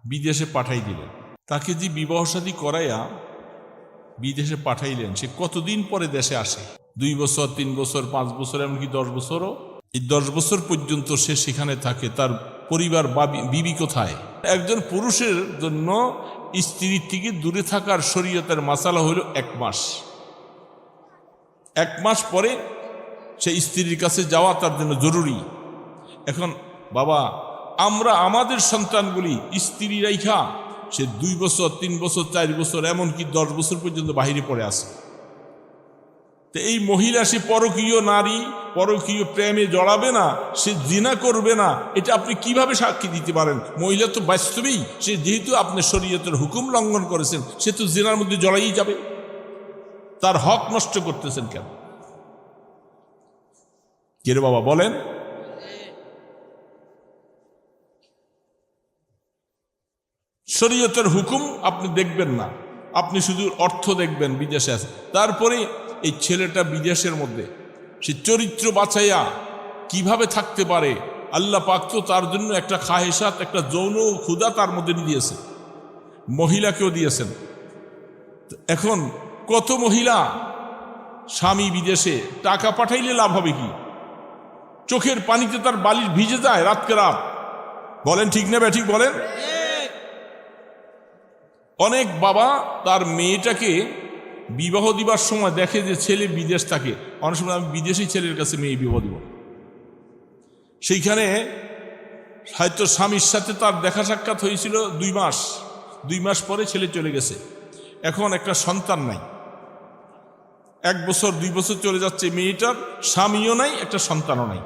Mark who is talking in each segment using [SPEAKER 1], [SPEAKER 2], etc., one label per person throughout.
[SPEAKER 1] বিদেশে পাঠাই দিলেন। তাকে যে বিবাহ শাদী করাইয়া বিদেশে পাঠাইলেন, সে কতদিন পরে দেশে আসে? 2 বছর, 3 বছর, 5 বছর, এমনকি 10 বছরও। এই 10 বছর পর্যন্ত সে সেখানে থাকে, তার পরিবার বিবি কোথায়? একজন পুরুষের জন্য স্ত্রীর থেকে দূরে থাকার শরীয়তের মাসালা হলো 1 মাস। 1 মাস পরে সে স্ত্রীর কাছে যাওয়া তার জন্য জরুরি। এখন বাবা, আমরা আমাদের সন্তানগুলি স্ত্রী রাইখা সে 2 বছর, 3 বছর, 4 বছর, এমনকি 10 বছর পর্যন্ত বাহিরে পড়ে আসে। তো এই মহিলা, সে পরকীয় নারী, পরকীয় প্রেমে জড়াবে না, সে জিনা করবে না, এটা আপনি কিভাবে সাক্ষী দিতে পারেন? মহিলা তো বাস্তবেই, সে যেহেতু আপনি শরীয়তের হুকুম লঙ্ঘন করেছেন, সে তো জিনার মধ্যে জড়াই যাবে। তার হক নষ্ট করতেছেন কেন? কে রে বাবা বলেন? শরীয়তের হুকুম আপনি দেখবেন না, আপনি শুধু অর্থ দেখবেন। বিদেশে আছে, তারপরে এই ছেলেটা বিদেশের মধ্যে সে চরিত্র বাছাইয়া কিভাবে থাকতে পারে, আল্লাহ পাক তো তার জন্য একটা খাহেসাত, একটা যৌন ক্ষুধা তার মধ্যে দিয়েছে, মহিলাকেও দিয়েছেন। এখন কত মহিলা স্বামী বিদেশে, টাকা পাঠাইলে লাভ হবে কি? চোখের পানিতে তার বালিশ ভিজে যায় রাতকে রাত। বলেন ঠিক না ঠিক বলেন? অনেক বাবা তার মেয়েটাকে বিবাহ দিবার সময় দেখে যে ছেলে বিদেশ থাকে, অনেক সময় আমি বিদেশি ছেলের কাছে মেয়ে বিবাহ দিব, সেইখানে হয়তো স্বামীর সাথে তার দেখা সাক্ষাৎ হয়েছিল 2 মাস, 2 মাস পরে ছেলে চলে গেছে, এখন একটা সন্তান নাই। 1 বছর 2 বছর চলে যাচ্ছে, মেয়েটার স্বামীও নাই, একটা সন্তানও নাই।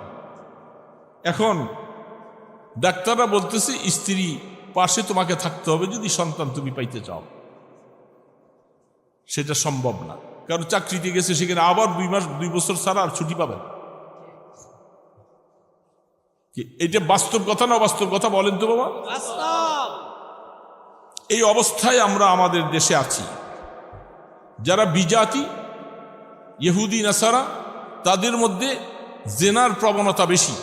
[SPEAKER 1] এখন ডাক্তাররা বলতেছে স্ত্রী পাশে তোমাকে থাকতে হবে যদি সন্তান তুমি পাইতে চাও। সেটা সম্ভব না, কারণ চাকরিতে গেছে, সেখানে আবার 2 মাস 2 বছর ছাড়া আর ছুটি পাবেন। এটা বাস্তব কথা না বাস্তব কথা বলেন তো বাবা? এই অবস্থায় আমরা আমাদের দেশে আছি। যারা বিজাতি, ইহুদি নাসারা, তাদের মধ্যে জেনার প্রবণতা বেশি।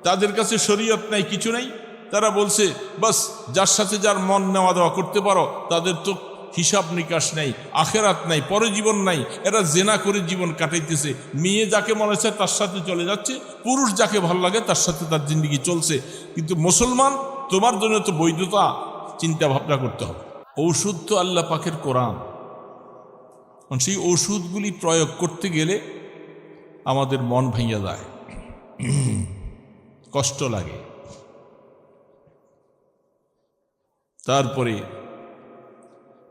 [SPEAKER 1] তাদের কাছে শরীয়ত নাই, কিছু নাই। তারা বলছে বাস যার সাথে যার মন নেওয়া দেওয়া করতে পারো, তাদের তো হিসাব নিকাশ নাই, আখেরাত নাই, পরজীবন নাই। এরা জেনা করে জীবন কাটাইতেছে। মেয়ে যাকে মনে হচ্ছে তার সাথে চলে যাচ্ছে, পুরুষ যাকে ভালো লাগে তার সাথে তার জিন্দগি চলছে। কিন্তু মুসলমান, তোমার জন্য তো বৈধতা চিন্তা ভাবনা করতে হবে। ঔষধ তো আল্লাহ পাকের কোরআন। সেই ওষুধগুলি প্রয়োগ করতে গেলে আমাদের মন ভাঙিয়া যায়, কষ্ট লাগে। তারপরে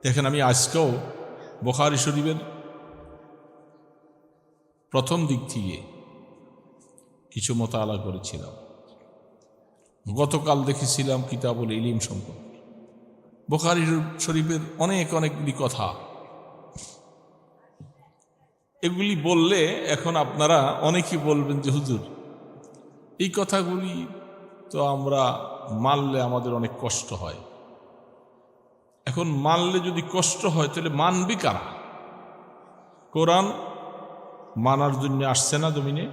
[SPEAKER 1] দেখেন, আমি আজকেও বুখারী শরীফের প্রথম দিক থেকে কিছু মোতালা করেছিলাম। গতকাল দেখেছিলাম কিতাবুল ইলম সম্পর্কে। বুখারী শরীফের অনেকগুলি কথা, এগুলি বললে এখন আপনারা অনেকেই বলবেন যে হুজুর এই কথাগুলি তো আমরা মানলে আমাদের অনেক কষ্ট হয়। এখন মানলে যদি কষ্ট হয় তাহলে মানবি কারা? কোরআন মানার জন্য আসছে না জমিনে?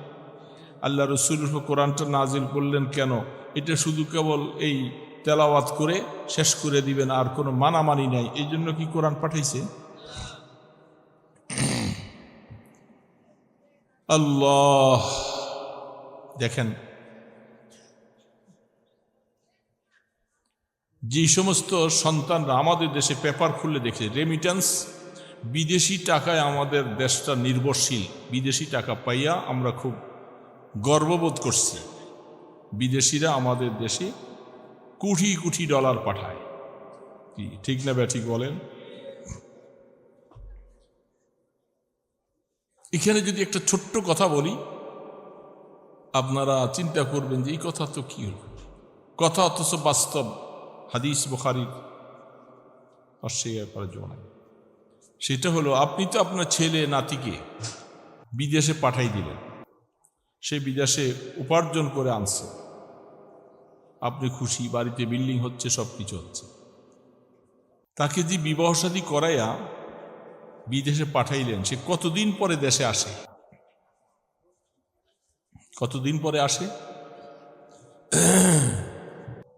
[SPEAKER 1] আল্লাহ রসুল কোরআনটা নাজিল করলেন কেন? এটা শুধু কেবল এই তেলাওয়াত করে শেষ করে দিবেন, আর কোনো মানামানি নাই, এই জন্য কি কোরআন পাঠাইছে? আল্লাহ দেখেন, যে সমস্ত সন্তানরা আমাদের দেশে পেপার খুললে দেখে রেমিটেন্স, বিদেশি টাকায় আমাদের দেশটা নির্ভরশীল। বিদেশি টাকা পাইয়া আমরা খুব গর্ববোধ করছি। বিদেশিরা আমাদের দেশে কোটি কোটি ডলার পাঠায়, কি ঠিক না ঠিক বলেন? এখানে যদি একটা ছোট্ট কথা বলি, আপনারা চিন্তা করবেন যে এই কথা তো কি হল কথা, অথচ বাস্তব। হাদিস বুখারীর অস্বীকার করার জন্য নাই। সেটা হলো, আপনি তো আপনার ছেলে নাতিকে বিদেশে পাঠাই দিলেন, সে বিদেশে উপার্জন করে আনছে, আপনি খুশি, বাড়িতে বিল্ডিং হচ্ছে, সব কিছু হচ্ছে। তাকে যে বিবাহ শাদী করাইয়া বিদেশে পাঠাইলেন, সে কতদিন পরে দেশে আসে? কতদিন পরে আসে?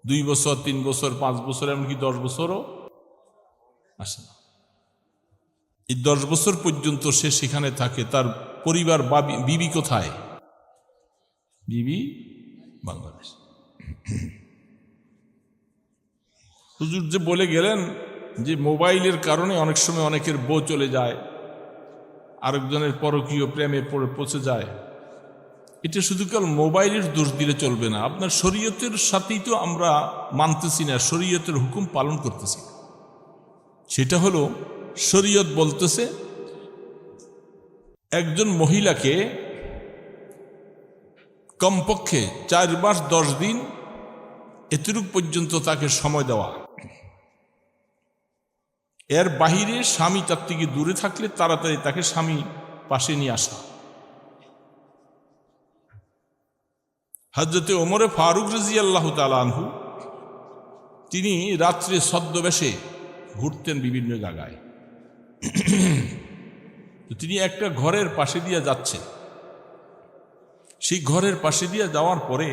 [SPEAKER 1] 2 বছর 3 বছর 5 বছর এমনকি 10 বছরও আসে না। এই 10 বছর পর্যন্ত সে সেখানে থাকে, তার পরিবার বা বিবি কোথায়? বিবি বাংলাদেশ। হুজুর যে বলে গেলেন যে মোবাইলের কারণে অনেক সময় অনেকের বউ চলে যায়, আরেকজনের পরকীয় প্রেমে পৌঁছে যায়, এটা শুধু কেবল মোবাইলের দোষ দিলে চলবে না। আপনার শরীয়তের সাথেই তো আমরা মানতেছি না, শরীয়তের হুকুম পালন করতেছি। সেটা হলো শরীয়ত বলতেছে একজন মহিলাকে কমপক্ষে 4 মাস 10 দিন এতটুক পর্যন্ত তাকে সময় দেওয়া। এর বাহিরে স্বামী তার থেকে দূরে থাকলে তাড়াতাড়ি তাকে স্বামী পাশে নিয়ে আসা। হযরতে ওমর ফারুক রাদিয়াল্লাহু তাআলা আনহু তিনি রাত্রে ছদ্মবেশে ঘুরতেন বিভিন্ন জায়গায়। তিনি একটা ঘরের পাশে দিয়ে যাচ্ছেন। সেই ঘরের পাশে দিয়ে যাওয়ার পরে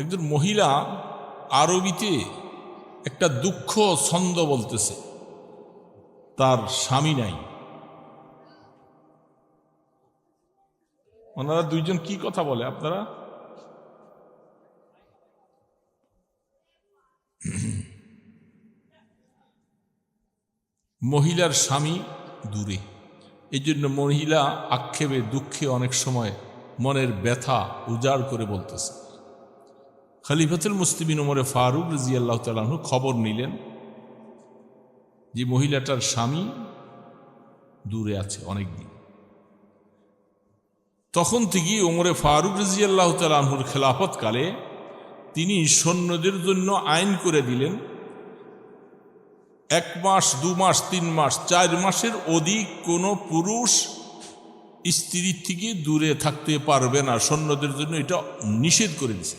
[SPEAKER 1] একজন মহিলা আরবিতে একটা দুঃখ ছন্দ বলতেছে, তার স্বামী নাই। ওনারা দুইজন কি কথা বলে আপনারা? মহিলার স্বামী দূরে, এই জন্য মহিলা আক্ষেপে দুঃখে অনেক সময় মনের ব্যথা উজাড় করে বলতেছে। খলিফাতুল মুসলিমিন ওমর ফারুক রাদিয়াল্লাহু তাআলা আনহু খবর নিলেন যে মহিলাটার স্বামী দূরে আছে অনেকদিন। তখন থেকেই ওমর ফারুক রাদিয়াল্লাহু তাআলা আনহুর খেলাফতকালে তিনি সৈন্যদের জন্য আইন করে দিলেন 1 মাস 2 মাস 3 মাস 4 মাসের অধিক কোনো পুরুষ স্ত্রীর থেকে দূরে থাকতে পারবে না। সৈন্যদের জন্য এটা নিষেধ করে দিয়েছে।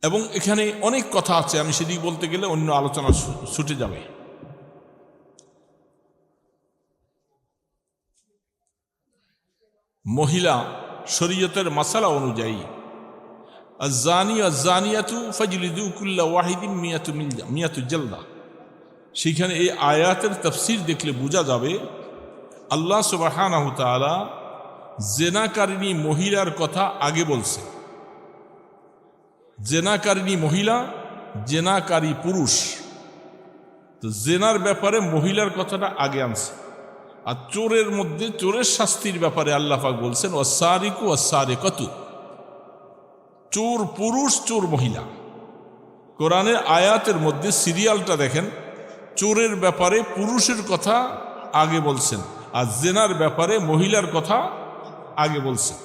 [SPEAKER 1] এবং এখানে অনেক কথা আছে, আমি সেদিক বলতে গেলে অন্য আলোচনা ছুটে যাবে। মহিলা শরীয়তের মাসালা অনুযায়ী আয-যানি ওয়াজ-যানিয়াতু ফাজলিদু কুল্লা ওয়াহিদিন মিয়াতু জালদা। সেখানে এই আয়াতের তাফসীর দেখলে বোঝা যাবে আল্লাহ সুবহানাহু ওয়া তাআলা জেনাকারিনী মহিলার কথা আগে বলছে। জেনাকারিনী মহিলা, জেনাকারী পুরুষ, তো জেনার ব্যাপারে মহিলার কথাটা আগে আনছে। আর চোরের মধ্যে চোরের শাস্তির ব্যাপারে আল্লাহ পাক বলছেন ওয়াস-সারিকু ওয়াস-সারিকাতু, চোর পুরুষ চোর মহিলা। কোরআনের আয়াতের মধ্যে সিরিয়ালটা দেখেন, চোরের ব্যাপারে পুরুষের কথা আগে বলছেন আর জেনার ব্যাপারে মহিলার কথা আগে বলছেন।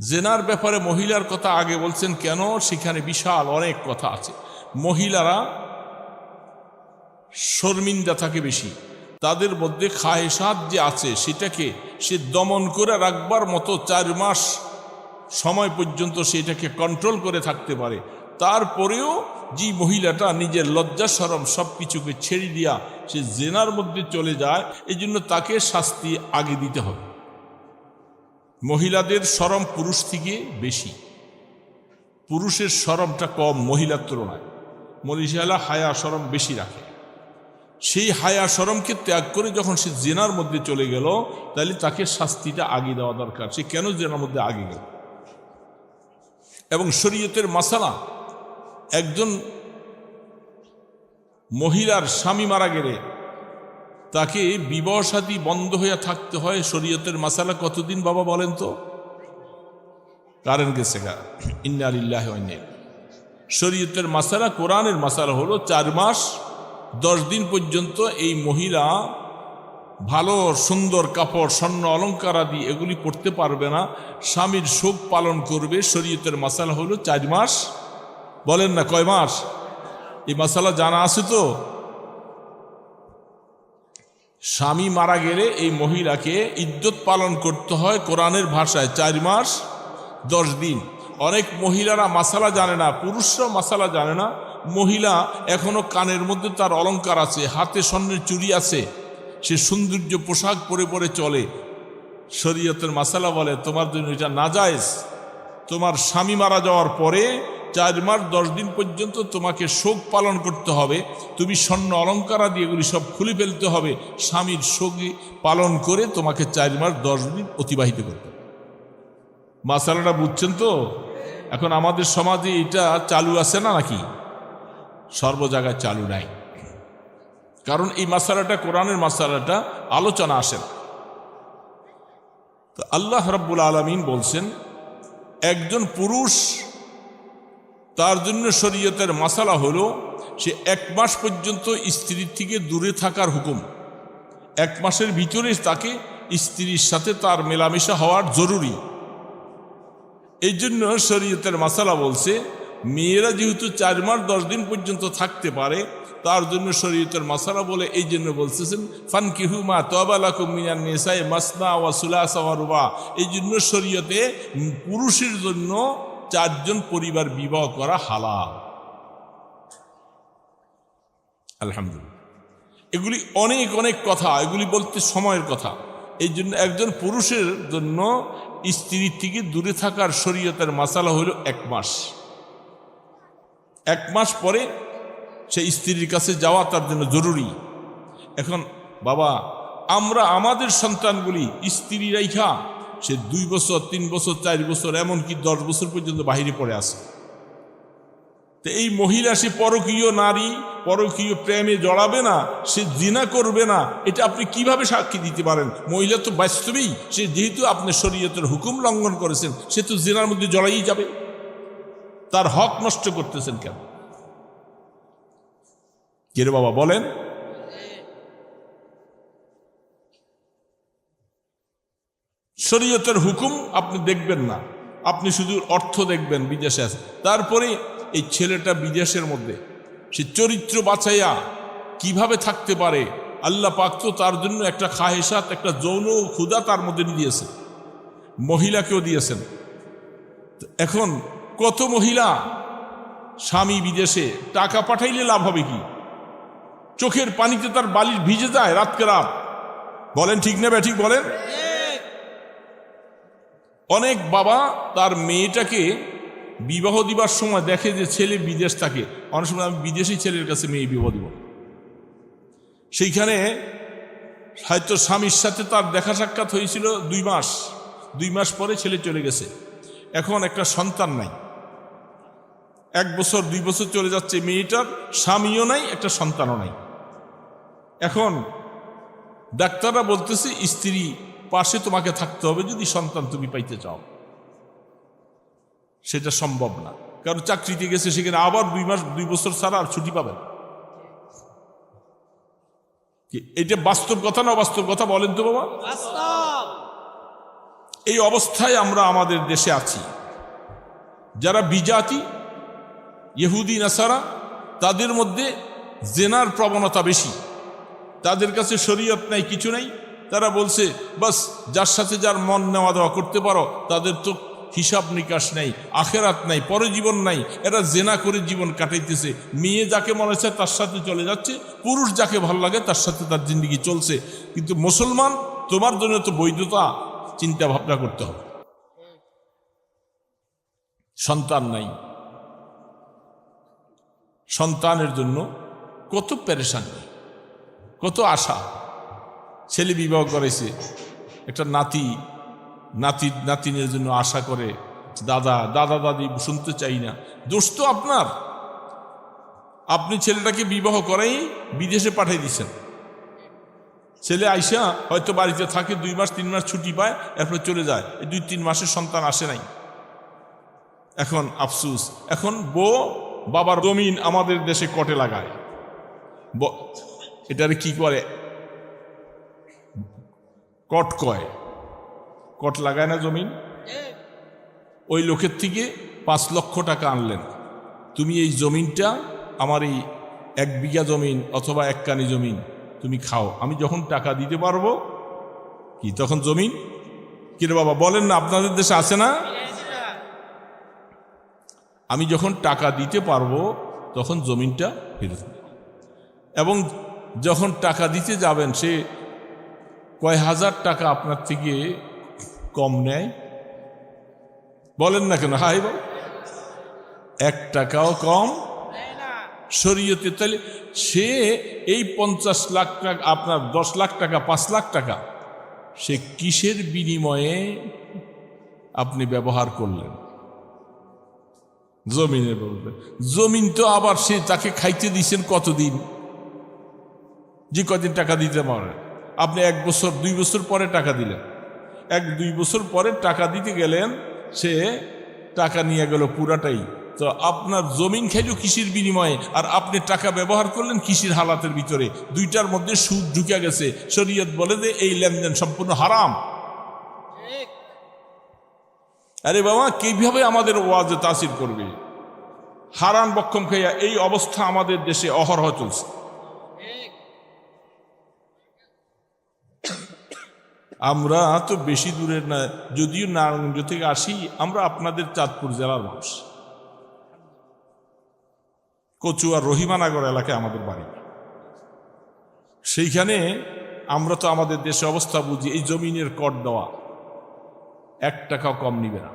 [SPEAKER 1] জেনার ব্যাপারে মহিলার কথা আগে বলছেন কেন? সেখানে বিশাল অনেক কথা আছে। মহিলারা শর্মিন্দা থাকে বেশি, তাদের মধ্যে খায়েশাত যে আছে সেটাকে সে দমন করে রাখবার মতো 4 মাস সময় পর্যন্ত সেটাকে কন্ট্রোল করে থাকতে পারে। তারপরেও যে মহিলাটা নিজের লজ্জা শরম সব কিছুকে ছেড়ে দিয়া সে জেনার মধ্যে চলে যায়, এই জন্য তাকে শাস্তি আগে দিতে হবে। মহিলাদের শরম পুরুষ থেকে বেশি, পুরুষের শরমটা কম মহিলার তুলনায়। মহিলা হায়া শরম বেশি রাখে। সেই হায়া শরমকে ত্যাগ করে যখন সে জেনার মধ্যে চলে গেল, তাহলে তাকে শাস্তিটা আগে দেওয়া দরকার। সে কেন জেনার মধ্যে আগে গেল? এবং শরীয়তের মাসালা, একজন মহিলার স্বামী মারা গেলে তাকে বিবাহ শাদী বন্ধ হয়ে থাকতে হয়। শরীয়তের মাসালা কতদিন বাবা বলেন তো? কারেন্ট গেছে গা, ইন্না লিল্লাহি ওয়া ইন্না ইলাইহি। শরীয়তের মাসালা, কোরআনের মাসালা হলো 4 মাস 10 দিন পর্যন্ত এই মহিলা ভালো সুন্দর কাপড়, স্বর্ণ অলঙ্কার আদি এগুলি পড়তে পারবে না, স্বামীর শোক পালন করবে। শরীয়তের মাসালা হলো 4 মাস। বলেন না কয় মাস? এই মাসালা জানা আছে তো? স্বামী মারা গেলে এই মহিলাকে ইদ্যত পালন করতে হয় কোরআনের ভাষায় 4 মাস 10 দিন। অনেক মহিলারা মাসালা জানে না, পুরুষরাও মাসালা জানে না। মহিলা এখনো কানের মধ্যে তার অলঙ্কার আছে, হাতে স্বর্ণের চুড়ি আছে, সে সৌন্দর্য পোশাক পরে পরে চলে। শরীয়তের মাসালা বলে তোমার জন্য এটা নাজায়েজ, তোমার স্বামী মারা যাওয়ার পরে 4 মাস 10 দিন পর্যন্ত তোমাকে শোক পালন করতে হবে, তুমি স্বর্ণ অলঙ্কার দিয়ে এগুলি সব খুলে ফেলতে হবে, স্বামীর শোক পালন করে তোমাকে 4 মাস 10 দিন অতিবাহিত করতে হবে। মাসালাটা বুঝছেন তো? এখন আমাদের সমাজে এটা চালু আছে না নাকি? সর্ব জায়গায় চালু নাই, কারণ এই মাসালাটা কোরআনের মাসালাটা আলোচনা আসে না। তো আল্লাহ রাব্বুল আলামিন বলছেন একজন পুরুষ, তার জন্য শরীয়তের মাসালা হলো সে 1 মাস পর্যন্ত স্ত্রীর থেকে দূরে থাকার হুকুম। 1 মাসের ভিতরে তাকে স্ত্রীর সাথে তার মেলামেশা হওয়ার জরুরি। এই জন্য শরীয়তের মাসালা বলছে মেয়েরা যেহেতু 4 মাস 10 দিন পর্যন্ত থাকতে পারে, তার জন্য শরীয়তের মাসালা বলে এই জন্য বলতেছেন ফানকিহু মা তাবা লাকুম মিনান নিসাই মাসনা ওয়া সুলাসা ওয়া রুবা। এই জন্য শরীয়তে পুরুষের জন্য 4 জন পরিবার বিবাহ করা হালাল। আলহামদুলিল্লাহ। এগুলি অনেক অনেক কথা, এগুলি বলতে সময়ের কথা। এই জন্য একজন পুরুষের জন্য স্ত্রীর থেকে দূরে থাকার শরীয়তের মাসালা হলো 1 মাস। 1 মাস পরে সে স্ত্রীর কাছে যাওয়া তার জন্য জরুরি। এখন বাবা, আমরা আমাদের সন্তানগুলি স্ত্রী রাইখা সে 2 বছর 3 বছর 4 বছর এমনকি 10 বছর পর্যন্ত বাহিরে পড়ে আসে। তো এই মহিলা সে পরকীয় নারী, পরকীয় প্রেমে জড়াবে না, সে জিনা করবে না, এটা আপনি কিভাবে সাক্ষী দিতে পারেন? মহিলা তো বাস্তবেই সে, যেহেতু আপনি শরীয়তের হুকুম লঙ্ঘন করেছেন, সে তো জিনার মধ্যে জড়াই যাবে। তার হক নষ্ট করতেছেন কেন? কে রে বাবা বলেন? শরীয়তের হুকুম আপনি দেখবেন না, আপনি শুধু অর্থ দেখবেন বিদেশে আছে। তারপরে এই ছেলেটা বিদেশের মধ্যে সে চরিত্র বাছাইয়া কিভাবে থাকতে পারে, আল্লাহ পাক তো তার জন্য একটা খাহেসাত, একটা যৌন ক্ষুধা তার মধ্যে দিয়েছে, মহিলাকেও দিয়েছেন। এখন কত মহিলা স্বামী বিদেশে, টাকা পাঠাইলে লাভ হবে কি? চোখের পানিতে তার বালিশ ভিজে যায় রাতকে রাত। বলেন ঠিক না ব্যাঠিক বলেন? অনেক বাবা তার মেয়েটাকে বিবাহ দিবার সময় দেখে যে ছেলে বিদেশ থাকে, অনেক সময় আমি বিদেশি ছেলের কাছে মেয়ে বিবাহ দিব, সেইখানে হয়তো স্বামীর সাথে তার দেখা সাক্ষাৎ হয়েছিল 2 মাস, 2 মাস পরে ছেলে চলে গেছে, এখন একটা সন্তান নাই, 1 বছর 2 বছর চলে যাচ্ছে, মেয়েটার স্বামীও নাই, একটা সন্তানও নাই। এখন ডাক্তাররা বলতেছে স্ত্রী পাশে তোমাকে থাকতে হবে যদি সন্তান তুমি পাইতে চাও। সেটা সম্ভব না, কারণ চাকরিতে গেছে, সেখানে আবার 2 মাস 2 বছর ছাড়া আর ছুটি পাবেন। এটা বাস্তব কথা না অবাস্তব কথা বলেন তো বাবা? এই অবস্থায় আমরা আমাদের দেশে আছি। যারা বিজাতি ইহুদি নাসারা, তাদের মধ্যে জেনার প্রবণতা বেশি, তাদের কাছে শরীয়ত নাই, কিছু নাই। তারা বলছে বাস যার সাথে যার মন নেওয়া দেওয়া করতে পারো, তাদের তো হিসাব নিকাশ নাই, আখেরাত নাই, পরজীবন নাই, এরা জেনা করে জীবন কাটাইতেছে। মেয়ে যাকে মনে হচ্ছে তার সাথে চলে যাচ্ছে, পুরুষ যাকে ভালো লাগে তার সাথে তার জিন্দগি চলছে। কিন্তু মুসলমান, তোমার জন্য তো বৈধতা চিন্তা ভাবনা করতে হবে। সন্তান নাই, সন্তানের জন্য কত পেরেশানি, কত আশা। ছেলে বিবাহ করেছে, একটা নাতিনের জন্য আশা করে, দাদা দাদি শুনতে চাই না। দোষ তো আপনার, আপনি ছেলেটাকে বিবাহ করাই বিদেশে পাঠিয়ে দিচ্ছেন। ছেলে আইসা হয়তো বাড়িতে থাকে, 2 মাস 3 মাস ছুটি পায়, এরপর চলে যায়, এই 2-3 মাসের সন্তান আসে নাই। এখন আফসুস, এখন বউ বাবার জমিন আমাদের দেশে কটে লাগায়, এটারে কি করে, কট কয়, কট লাগায় না জমিন। ওই লোকের থেকে 5 লক্ষ টাকা আনলেন, তুমি এই জমিনটা, আমার এই 1 বিঘা জমিন অথবা 1 কানি জমিন তুমি খাও, আমি যখন টাকা দিতে পারবো কি তখন জমিন কিরে বাবা বলেন না, আপনাদের দেশে আছে না? আমি যখন টাকা দিতে পারবো তখন জমিনটা ফেরত, এবং যখন টাকা দিতে যাবেন সে কয় হাজার টাকা আপনার থেকে কম নেয়? বলেন না কেন? হাই বল, 1 টাকাও কম শরীয়তে। তাহলে সে এই 50 লাখ টাকা, আপনার 10 লাখ টাকা, 5 লাখ টাকা, সে কিসের বিনিময়ে আপনি ব্যবহার করলেন? জমিনের বলতে, জমিন তো আবার সে তাকে খাইতে দিয়েছেন কতদিন, যে কদিন টাকা দিতে পারে। আপনি 1 বছর 2 বছর পরে টাকা দিলেন, 1-2 বছর পরে টাকা দিতে গেলেন, সে টাকা নিয়ে গেল পুরাটাই। তো আপনার জমিন খাইল কৃষির বিনিময়ে, আর আপনি টাকা ব্যবহার করলেন কৃষির হালাতের ভিতরে, দুইটার মধ্যে সুদ ঢুকে গেছে। শরীয়ত বলে যে এই লেনদেন সম্পূর্ণ হারাম। আরে বাবা, কিভাবে আমাদের ওয়াজে তাসির করবে? হারাম বক্ষম খাইয়া এই অবস্থা আমাদের দেশে অহরহ চলছে। আমরা তো বেশি দূরের না, যদিও নারায়ণগঞ্জ থেকে আসি, আমরা আপনাদের চাঁদপুর জেলার মানুষ। কচুয়া রহিমানগর এলাকায় আমাদের বাড়ি। সেইখানে আমরা তো আমাদের দেশে অবস্থা বুঝি। এই জমিনের কর দেওয়া 1 টাকাও কম নিবে না।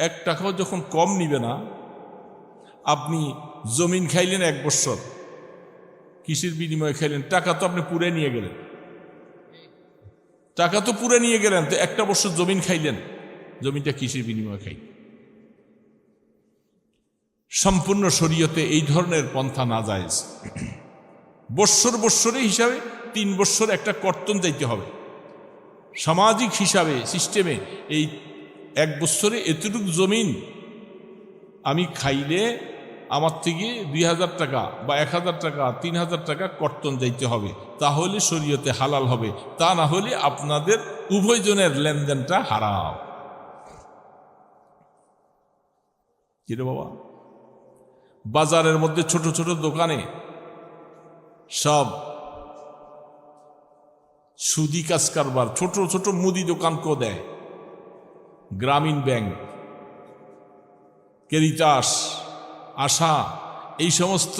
[SPEAKER 1] 1 টাকাও যখন কম নিবে না, আপনি জমিন খাইলেন 1 বছর, কৃষির বিনিময়ে খাইলেন, টাকা তো আপনি পুরে নিয়ে গেলেন, টাকা তো পুরে নিয়ে গেলেন, তো 1টা বছর জমিন খাইলেন, জমিটা কৃষির বিনিময়ে খাই। সম্পূর্ণ শরীয়তে এই ধরনের পন্থা না জায়েজ। বৎসরে হিসাবে 3 বৎসর একটা কর্তন যাইতে হবে। সামাজিক হিসাবে সিস্টেমে এই 1 বৎসরে এতটুকু জমিন আমি খাইলে আমার থেকে 2000 টাকা বা 1000 টাকা 3000 টাকা কর্তন যাইতে হবে, তাহলে শরীয়তে হালাল হবে। তা না হলে আপনাদের উভয়জনের লেনদেনটা হারাম। কি রে বাবা, বাজারের মধ্যে ছোট ছোট দোকানে সব সুদি কাজ কারবার, ছোট ছোট মুদি দোকান কো দেয়, গ্রামীণ ব্যাংক, ক্যারিটাস, আশা, এই সমস্ত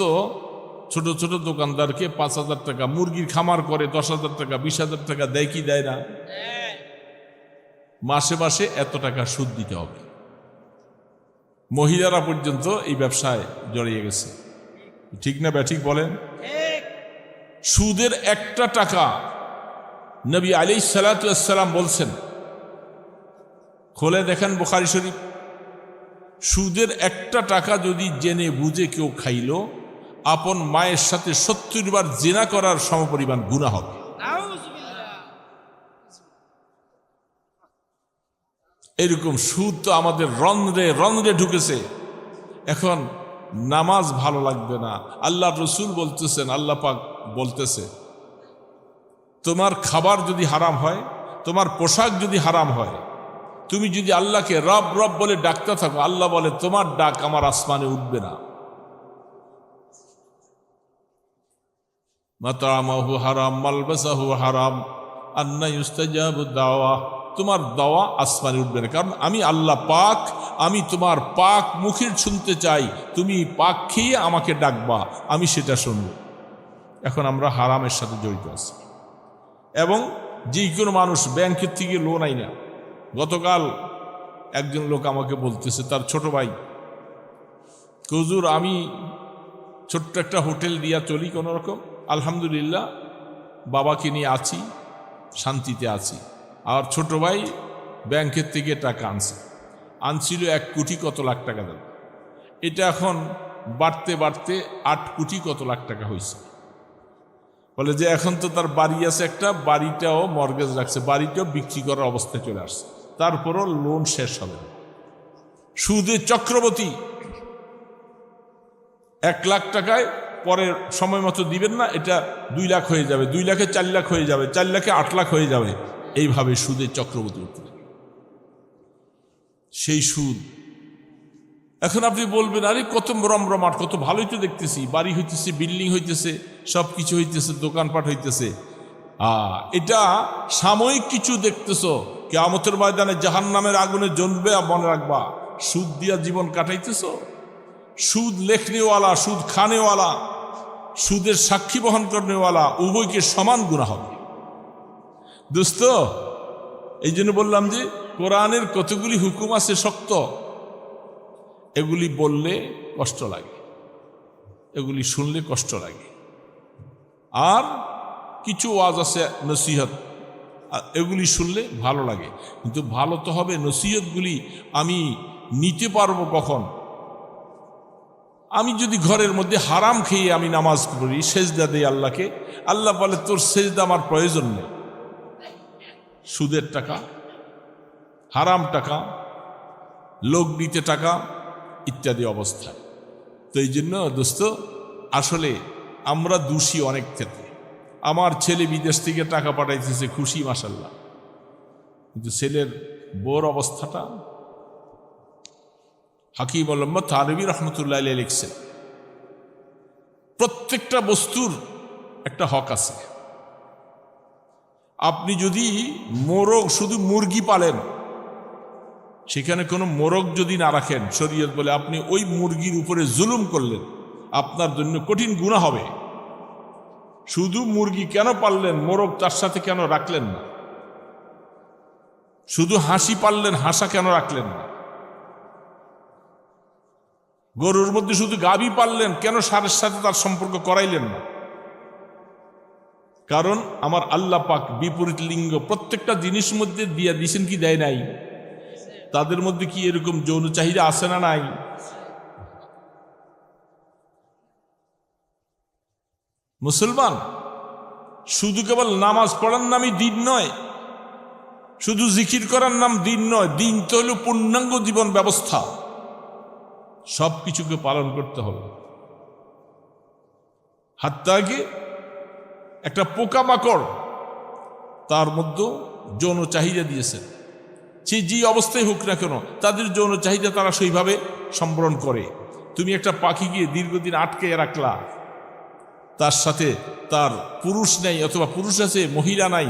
[SPEAKER 1] ছোট ছোট দোকানদারকে 5000 টাকা, মুরগির খামার করে 10,000 টাকা 20,000 টাকা দেয় কি দেয় না? মাসে মাসে এত টাকা সুদ দিতে হবে। মহিলারা পর্যন্ত এই ব্যবসায় জড়িয়ে গেছে। ঠিক না ব্যাঠিক বলেন? সুদের 1টা টাকা নবী আলাইহিস সালাতু ওয়াস সালাম বলছেন, খুলে দেখেন বুখারী শরীফ, সুদের 1টা টাকা যদি জেনে বুঝে কেউ খাইল, আপন মায়ের সাথে 70 বার জিনা করার সমপরিমাণ গুনাহ হবে। এরকম সুদ তো আমাদের রন্ধ্রে রন্ধ্রে ঢুকেছে। এখন নামাজ ভালো লাগবে না। আল্লাহ রসুল বলতেছেন, আল্লাহ পাক বলতেছে, তোমার খাবার যদি হারাম হয়, তোমার পোশাক যদি হারাম হয়, তুমি যদি আল্লাহকে রব রব বলে ডাকতে থাকো, আল্লাহ বলে তোমার ডাক আমার আসমানে উঠবে না। মাতামাহু হারাম মালবাসাহু হারাম আন্না ইউস্তাজাবু দাওয়া, তোমার দাওয়া আসমানে উঠবে না। কারণ আমি আল্লাহ পাক, আমি তোমার পাক মুখের শুনতে চাই, তুমি পাক খেয়ে আমাকে ডাকবা, আমি সেটা শুনব। এখন আমরা হারামের সাথে জড়িত আছি। এবং যে কোনো মানুষ ব্যাংকের থেকে লোন আই না। গতকাল একজন লোক আমাকে বলতেছে, তার ছোট ভাই, হুজুর আমি ছোট্ট একটা হোটেল দিয়া চলি কোনো রকম, আলহামদুলিল্লাহ বাবাকে নিয়ে আছি, শান্তিতে আছি। আর ছোট ভাই ব্যাংকের থেকে টাকা আনছিল 1 কোটি কত লাখ টাকা দেবে। এটা এখন বাড়তে বাড়তে 8 কোটি কত লাখ টাকা হয়েছে। বলে যে এখন তো তার বাড়ি আছে একটা, বাড়িটাও মর্গেজ রাখছে, বাড়িটাও বিক্রি করার অবস্থায় চলে আসছে, তারপরও লোন শেষ হবে না। সুদের চক্রবর্তী 1 লাখ টাকায় পরে সময় মতো দিবেন না, এটা 2 লাখ হয়ে যাবে, 2 লাখে 4 লাখ হয়ে যাবে, 4 লাখে 8 লাখ হয়ে যাবে। এইভাবে সুদের চক্রবর্তী উঠবে। সেই সুদ এখন আপনি বলবেন, আরে কত রমরমাট, কত ভালোই তো দেখতেছি, বাড়ি হইতেছে, বিল্ডিং হইতেছে, সব কিছু হইতেছে, দোকানপাট হইতেছে। এটা সাময়িক কিছু দেখতেছ, কিয়ামতের ময়দানে জাহান্নামের আগুনে জ্বলবে, মনে রাখবা। সুদ দিয়া জীবন কাটাইতেছ, সুদ লেখনেওয়ালা, সুদ খানেওয়ালা, সুদের সাক্ষী বহন করনেওয়ালা, উভয়কে সমান গুনাহ হবে। দোস্ত, এই জন্য বললাম যে কোরআনের কতগুলি হুকুম আছে শক্ত, এগুলি বললে কষ্ট লাগে, এগুলি শুনলে কষ্ট লাগে। আর কিছু ওয়াজ আছে নসিহত, এগুলি শুনলে ভালো লাগে। কিন্তু ভালো তো হবে, নসিহতগুলি আমি নিতে পারবো কখন? আমি যদি ঘরের মধ্যে হারাম খেয়ে আমি নামাজ পড়ি, সেজদা দেই আল্লাহকে, আল্লাহ বলে তোর সেজদা আমার প্রয়োজন নেই। সুদের টাকা, হারাম টাকা, লোক দিতে টাকা ইত্যাদি অবস্থা। তো এই জন্য দোস্ত, আসলে আমরা দোষী অনেক ক্ষেত্রে। আমার ছেলে বিদেশ থেকে টাকা পাঠাইতেছে, খুশি মাশাল্লাহ, কিন্তু ছেলের বউর অবস্থাটা। হাকিম মোহাম্মদ থানভী রহমতুল্লাহ আলাইহি লিখছেন, প্রত্যেকটা বস্তুর একটা হক আছে। আপনি যদি মোরগ, শুধু মুরগি পালেন, সেখানে কোনো মোরগ যদি না রাখেন, শরীয়ত বলে আপনি ওই মুরগির উপরে জুলুম করলেন, আপনার জন্য কঠিন গুনাহ হবে। শুধু মুরগি কেন পাললেন, মোরগ তার সাথে কেন রাখলেন না? শুধু হাসি পাললেন, হাসা কেন রাখলেন না? গরুর মধ্যে শুধু গাভী পাললেন, কেন ষাঁড়ের সাথে তার সম্পর্ক করাইলেন না? কারণ আমার আল্লাহ পাক বিপরীত লিঙ্গ প্রত্যেকটা জিনিস মধ্যে দিয়া দিয়েছেন, কি দেয় নাই? তাদের মধ্যে কি এরকম যৌন চাহিদা আছে না নাই? মুসলমান শুধু কেবল নামাজ পড়ার নামই দিন নয়, শুধু জিকির করার নাম দিন নয়। দিন তো হল পূর্ণাঙ্গ জীবন ব্যবস্থা, সব কিছুকে পালন করতে হবে। হাত্তাকে একটা পোকামাকড় তার মধ্যে যৌন চাহিদা দিয়েছে, সে যে অবস্থায় হোক না কেন, তাদের যৌন চাহিদা তারা সেইভাবে সম্বরণ করে। তুমি একটা পাখিকে দীর্ঘদিন আটকে রাখলা, তার সাথে তার পুরুষ নাই, অথবা পুরুষ আছে মহিলা নাই,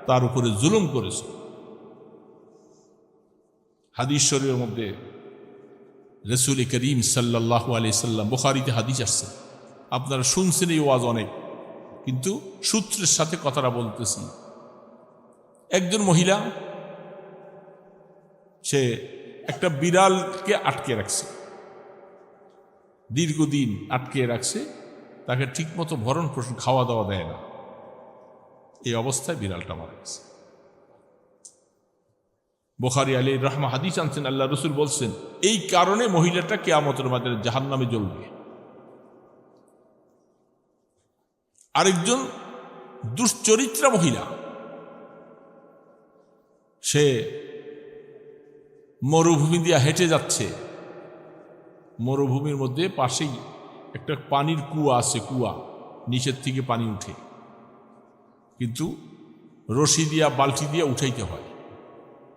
[SPEAKER 1] তার উপরে জুলুম করেছ। হাদিস শরীফের মধ্যে রাসূল করিম সাল্লাল্লাহু আলাইহি সাল্লাম, বুখারীতে হাদিস আসছে, আপনারা শুনছেন এই ওয়াজ অনেক, কিন্তু সূত্রের সাথে কথাটা বলতেছি। একজন মহিলা, সে একটা বিড়ালকে আটকে রাখছে, দীর্ঘদিন আটকে রাখছে, তাকে ঠিকমতো ভরণ পোষণ খাওয়া দাওয়া দেয় না। এই অবস্থায় বিড়ালটা মারা গেছে। বুখারী আলাইহির রাহমা হাদিস আনছেন, আল্লাহ রাসূল বলছেন, এই কারণে মহিলাটা কিয়ামতের মাঠে জাহান্নামে জ্বলবে। আরেকজন দুশ্চরিত্রা মহিলা, সে মরুভূমি দিয়ে হেঁটে যাচ্ছে, মরুভূমির মধ্যে পাশেই একটা পানির কুয়া আছে, কুয়া নিচের থেকে পানি উঠে, কিন্তু রশি দিয়া বালতি দিয়া উঠাইতে হয়।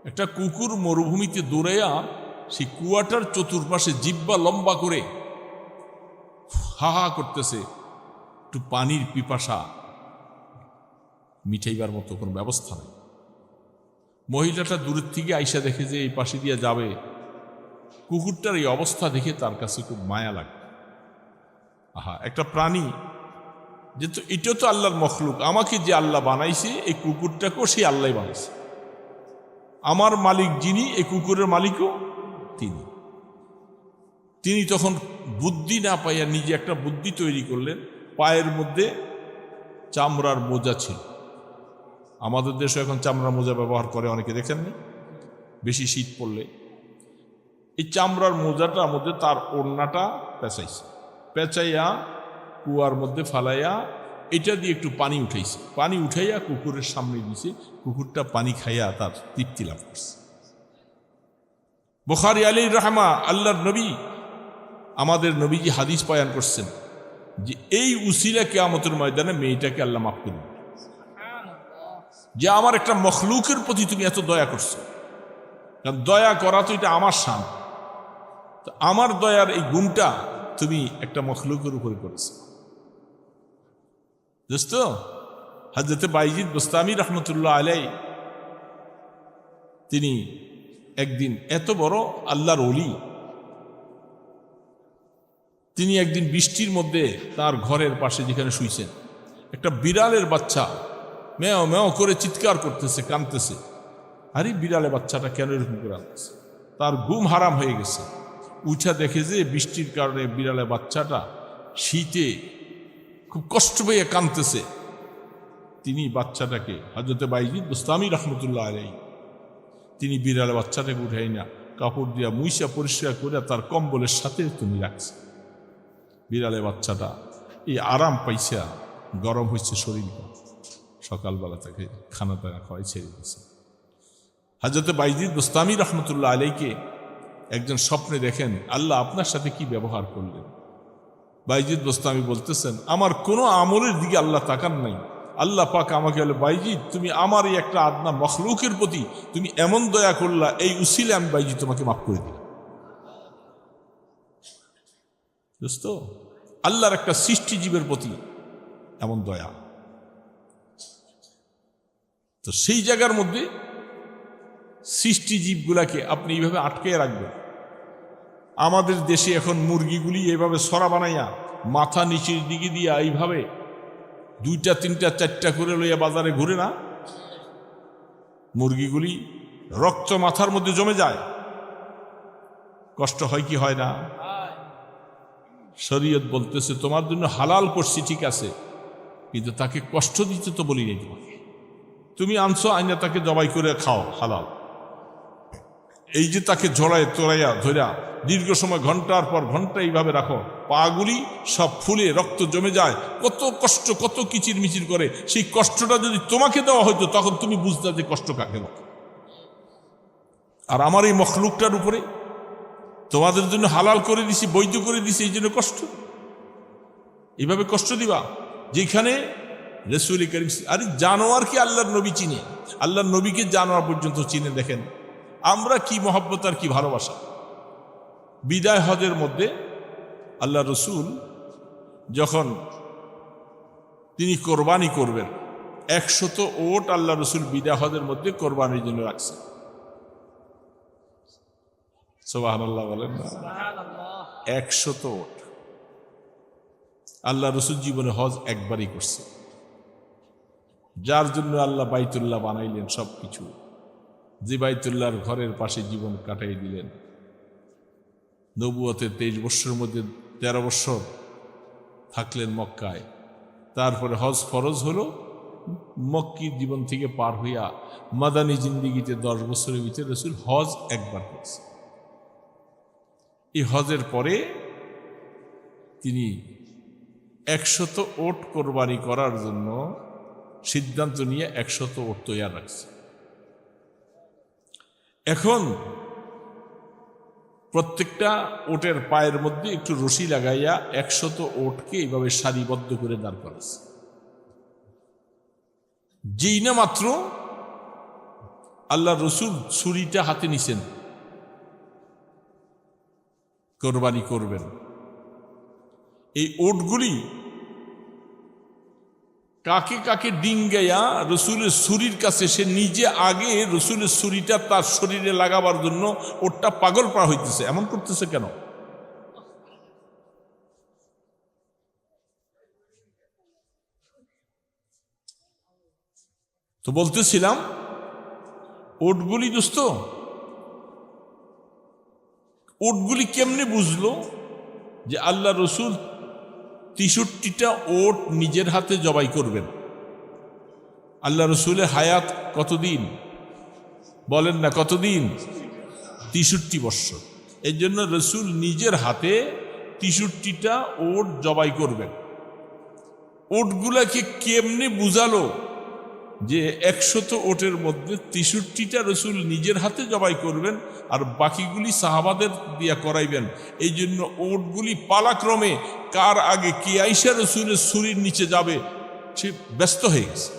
[SPEAKER 1] একটা কুকুর মরুভূমিতে দৌড়াইয়া সেই কুয়াটার চতুর্পাশে জিহ্বা লম্বা করে হা হা করতেছে, একটু পানির পিপাসা মিঠাইবার মতো কোনো ব্যবস্থা নেই। মহিলাটা দূরের থেকে আইসা দেখে যে এই পাশে দিয়ে যাবে, কুকুরটার এই অবস্থা দেখে তার কাছে খুব মায়া লাগে। আহা, একটা প্রাণী, যেহেতু এটা তো আল্লাহর মখলুক, আমাকে যে আল্লাহ বানাইছে, এই কুকুরটাকেও সে আল্লাহ বানাইছে। আমার মালিক যিনি, এই কুকুরের মালিকও তিনি। তিনি তখন বুদ্ধি না পাইয়া নিজে একটা বুদ্ধি তৈরি করলেন। পায়ের মধ্যে চামড়ার মোজা ছিল, আমাদের দেশে এখন চামড়ার মোজা ব্যবহার করে অনেকে, দেখেননি? বেশি শীত পড়লে এই চামড়ার মোজাটার মধ্যে তার ওড়নাটা পেঁচাইছে, পেঁচাইয়া কুয়ার মধ্যে ফালাইয়া এটা দিয়ে একটু পানি উঠাইছে, পানি উঠাইয়া কুকুরের সামনে দিছে, কুকুরটা পানি খাইয়া তার তৃপ্তি লাভ করছে। বুখারী আলাইহির রাহমা, আল্লাহর নবী, আমাদের নবীজি হাদিস বয়ান করছেন যে এই উসিলা কিয়ামতের ময়দানে মেয়েটাকে আল্লাহ মাফ করবে, যে আমার একটা মখলুকের প্রতি তুমি এত দয়া করছো। কারণ দয়া করা তো এটা আমার শান, তো আমার দয়ার এই গুণটা তুমি একটা মখলুকের উপরে করেছো। দোস্ত, হযরত বাইজিদ বুস্তামি রহমতুল্লাহ আলাইহি, তিনি একদিন, এত বড় আল্লাহর ওলি, তিনি একদিন বৃষ্টির মধ্যে তার ঘরের পাশে যেখানে শুইছেন, একটা বিড়ালের বাচ্চা মেও মেও করে চিৎকার করতেছে, কাঁদতেছে। আরে বিড়ালে বাচ্চাটা কেন এরকম করে আনতেছে? তার ঘুম হারাম হয়ে গেছে। উঠা দেখে যে বৃষ্টির কারণে বিড়ালে বাচ্চাটা শীতে খুব কষ্ট পেয়ে কাঁদতেছে। তিনি বাচ্চাটাকে হযরত বাইজিদ বুস্তামি রহমতুল্লাহ আলাইহি তিনি বিড়ালে বাচ্চাটাকে উঠাই না, কাপড় দিয়া মুইসা পরিষ্কার করে তার কম্বলের সাথে তুমি রাখছে। বিড়ালে বাচ্চাটা এই আরাম পাইছা গরম হয়েছে শরীরটা, সকালবেলা তাকে খানা টানা খাওয়াই ছেড়ে দিয়েছে। হযরত বাইজিদ বুস্তামি রহমতুল্লাহ আলাইহিকে একজন স্বপ্নে দেখেন আল্লাহ আপনার সাথে কি ব্যবহার করলেন। বাইজিদ বুস্তামি বলতেছেন, আমার কোনো আমলের দিকে আল্লাহ তাকান নাই। আল্লাহ পাক আমাকে বলে, বাইজিদ তুমি আমার এই একটা আদনা মখলুকের প্রতি তুমি এমন দয়া করলা, এই উসিলে আমি বাইজিদ তোমাকে মাফ করে দিলাম। দোস্ত, আল্লাহর একটা সৃষ্টিজীবের প্রতি এমন দয়া। তো সেই জায়গার মধ্যে সৃষ্টিজীবগুলাকে আপনি এইভাবে আটকে রাখবেন। আমাদের দেশে এখন মুরগিগুলি এইভাবে সরা বানাইয়া মাথা নিচের দিকে দিয়া এইভাবে 2টা 3টা 4টা করে লইয়া বাজারে ঘুরে না, মুরগিগুলি রক্ত মাথার মধ্যে জমে যায়। কষ্ট হয় কি হয় না? শরীয়ত বলতেছে তোমার জন্য হালাল করছি ঠিক আছে, কিন্তু তাকে কষ্ট দিতে তো বলি নাই। তুমি আনছো আইনা তাকে জবাই করে খাও, হালাল। এই যে তাকে জড়ায় তোড়াইয়া ধরিয়া দীর্ঘ সময় ঘন্টার পর ঘন্টা এইভাবে রাখো, পাগুলি সব ফুলে রক্ত জমে যায়, কত কষ্ট, কত কিচির মিচির করে। সেই কষ্টটা যদি তোমাকে দেওয়া হইতো তখন তুমি বুঝতে যে কষ্ট কাকে বলে। আর আমার এই মখলুকটার উপরে তোমাদের জন্য হালাল করে দিছি, বৈধ করে দিছি, এই জন্য কষ্ট, এইভাবে কষ্ট দিবা। যেখানে রাসূল করিম, আরে জানোয়ার কি আল্লাহর নবী চিনে? আল্লাহর নবীকে জানোয়ার পর্যন্ত চিনে। দেখেন আমরা কি মহব্বত আর কি ভালোবাসা। বিদায় হজের মধ্যে আল্লাহ রসুল যখন তিনি কোরবানি করবেন, 100 ওট আল্লাহ রসুল বিদায় হজের মধ্যে কোরবানির জন্য রাখছে। সুবহানাল্লাহ বলেন না? 100 ওট আল্লাহ রসুল জীবনে হজ একবারই করছে, যার জন্য আল্লাহ বাইতুল্লাহ বানাইলেন। সবকিছু যে বাইতুল্লাহর ঘরের পাশে জীবন কাটাই দিলেন। নবুয়তের 23 বৎসরের মধ্যে 13 বৎসর থাকলেন মক্কায়। তারপরে হজ ফরজ হলো, মক্কির জীবন থেকে পার হইয়া মাদানী জিন্দিগিতে 10 বছরের ভিতরে রাসূল হজ একবার করেছে। এই হজের পরে তিনি 100 ওট কোরবানি করার জন্য সিদ্ধান্ত নিয়ে 100 ওট তৈরি রাখছে। এখন প্রত্যেকটা ওটের পায়ের মধ্যে একটু রশি লাগাইয়া 100 ওটকে এইভাবে সারিবদ্ধ করে দাঁড় করেছে। যেই না মাত্র আল্লাহ রসুল ছুরিটা হাতে নিছেন, কোরবানি করবেন, এই ওটগুলি কাকে কাকে ডিঙ্গাইয়া রসুলের ছুরির কাছে, সে নিজে আগে রসুলের ছুরিটা তার শরীরে লাগাবার জন্য ওটা পাগল পা হইতেছে। এমন করতেছে কেন? তো বলতেছিলাম ওটগুলি, দোস্ত ওটগুলি কেমনে বুঝলো যে আল্লাহ রসুল 63টা ওট নিজের হাতে জবাই করবেন? আল্লাহ রসুলের হায়াত কতদিন বলেন না? কতদিন? 63 বৎসর। এর জন্য রসুল নিজের হাতে 63টা ওট জবাই করবেন। ওটগুলাকে কেমনে বুঝালো যে 100 ওটের মধ্যে 63টা রসুল নিজের হাতে জবাই করবেন আর বাকিগুলি সাহাবাদের দিয়া করাইবেন? এই জন্য ওটগুলি পালাক্রমে কার আগে কি আইসা রসুলের ছুরির নিচে যাবে সে ব্যস্ত হয়ে গেছে।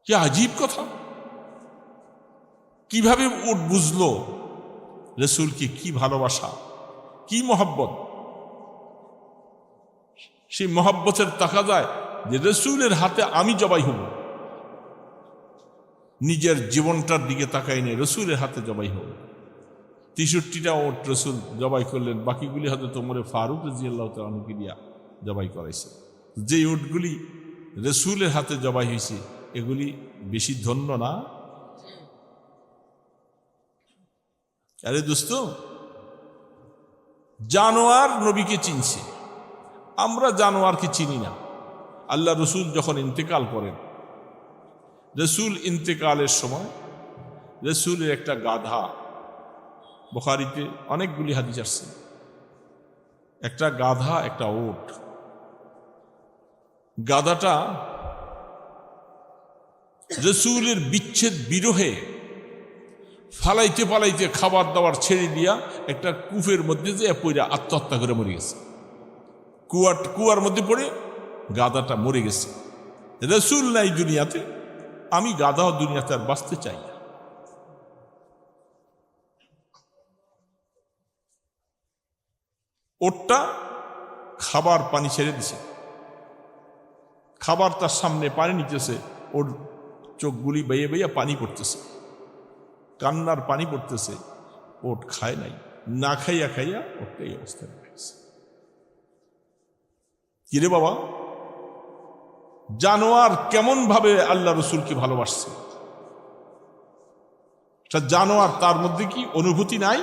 [SPEAKER 1] কি আজীব কথা! কিভাবে ওট বুঝলো রসুলকে? কি ভালোবাসা, কি মহব্বত! সেই মহব্বতের তাকা যায় যে রসুলের হাতে আমি জবাই হব। নিজের জীবনটার দিকে তাকাই নেই, রসুলের হাতে জবাই হব। 63টা ওট রসুল জবাই করলেন, বাকিগুলি হয়তো ওমর ফারুক রাদিয়াল্লাহু তাআলা আনহুকে দিয়া জবাই করাইছে। যে ওটগুলি রসুলের হাতে জবাই হয়েছে এগুলি বেশি ধন্য না? আরে দোস্ত, জানোয়ার নবীকে চিনছে, আমরা জানোয়ারকে চিনি না। আল্লাহ রসুল যখন ইন্তেকাল করেন, রসুল ইন্তেকালের সময় রসুলের একটা গাধা, বুখারীতে অনেকগুলি হাদিস আসছে, একটা গাধা একটা ওট, গাধাটা রসুলের বিচ্ছেদ বিরহে ফালাইতে ফালাইতে খাবার দাবার ছেড়ে দিয়া একটা কূপের মধ্যে যে পইরা আত্মহত্যা করে মরে গেছে। কুয়ার মধ্যে পড়ে গাধাটা মরে গেছে। রসুল নাই দুনিয়াতে, আমি গাধা দুনিয়াতে আর বাঁচতে চাই না। ওটটা খাবার পানি ছেড়ে দিছে, খাবার তার সামনে পানি নিতেছে, ওর চোখগুলি বেয়ে বেয়ে পানি পড়তেছে, কান্নার পানি পড়তেছে। ওট খায় নাই, না খাইয়া খাইয়া ওটটা এই অবস্থায় রয়েছে। কিরে বাবা, জানোয়ার কেমন ভাবে আল্লাহ রসুলকে ভালোবাসছে? জানোয়ার, তার মধ্যে কি অনুভূতি নাই?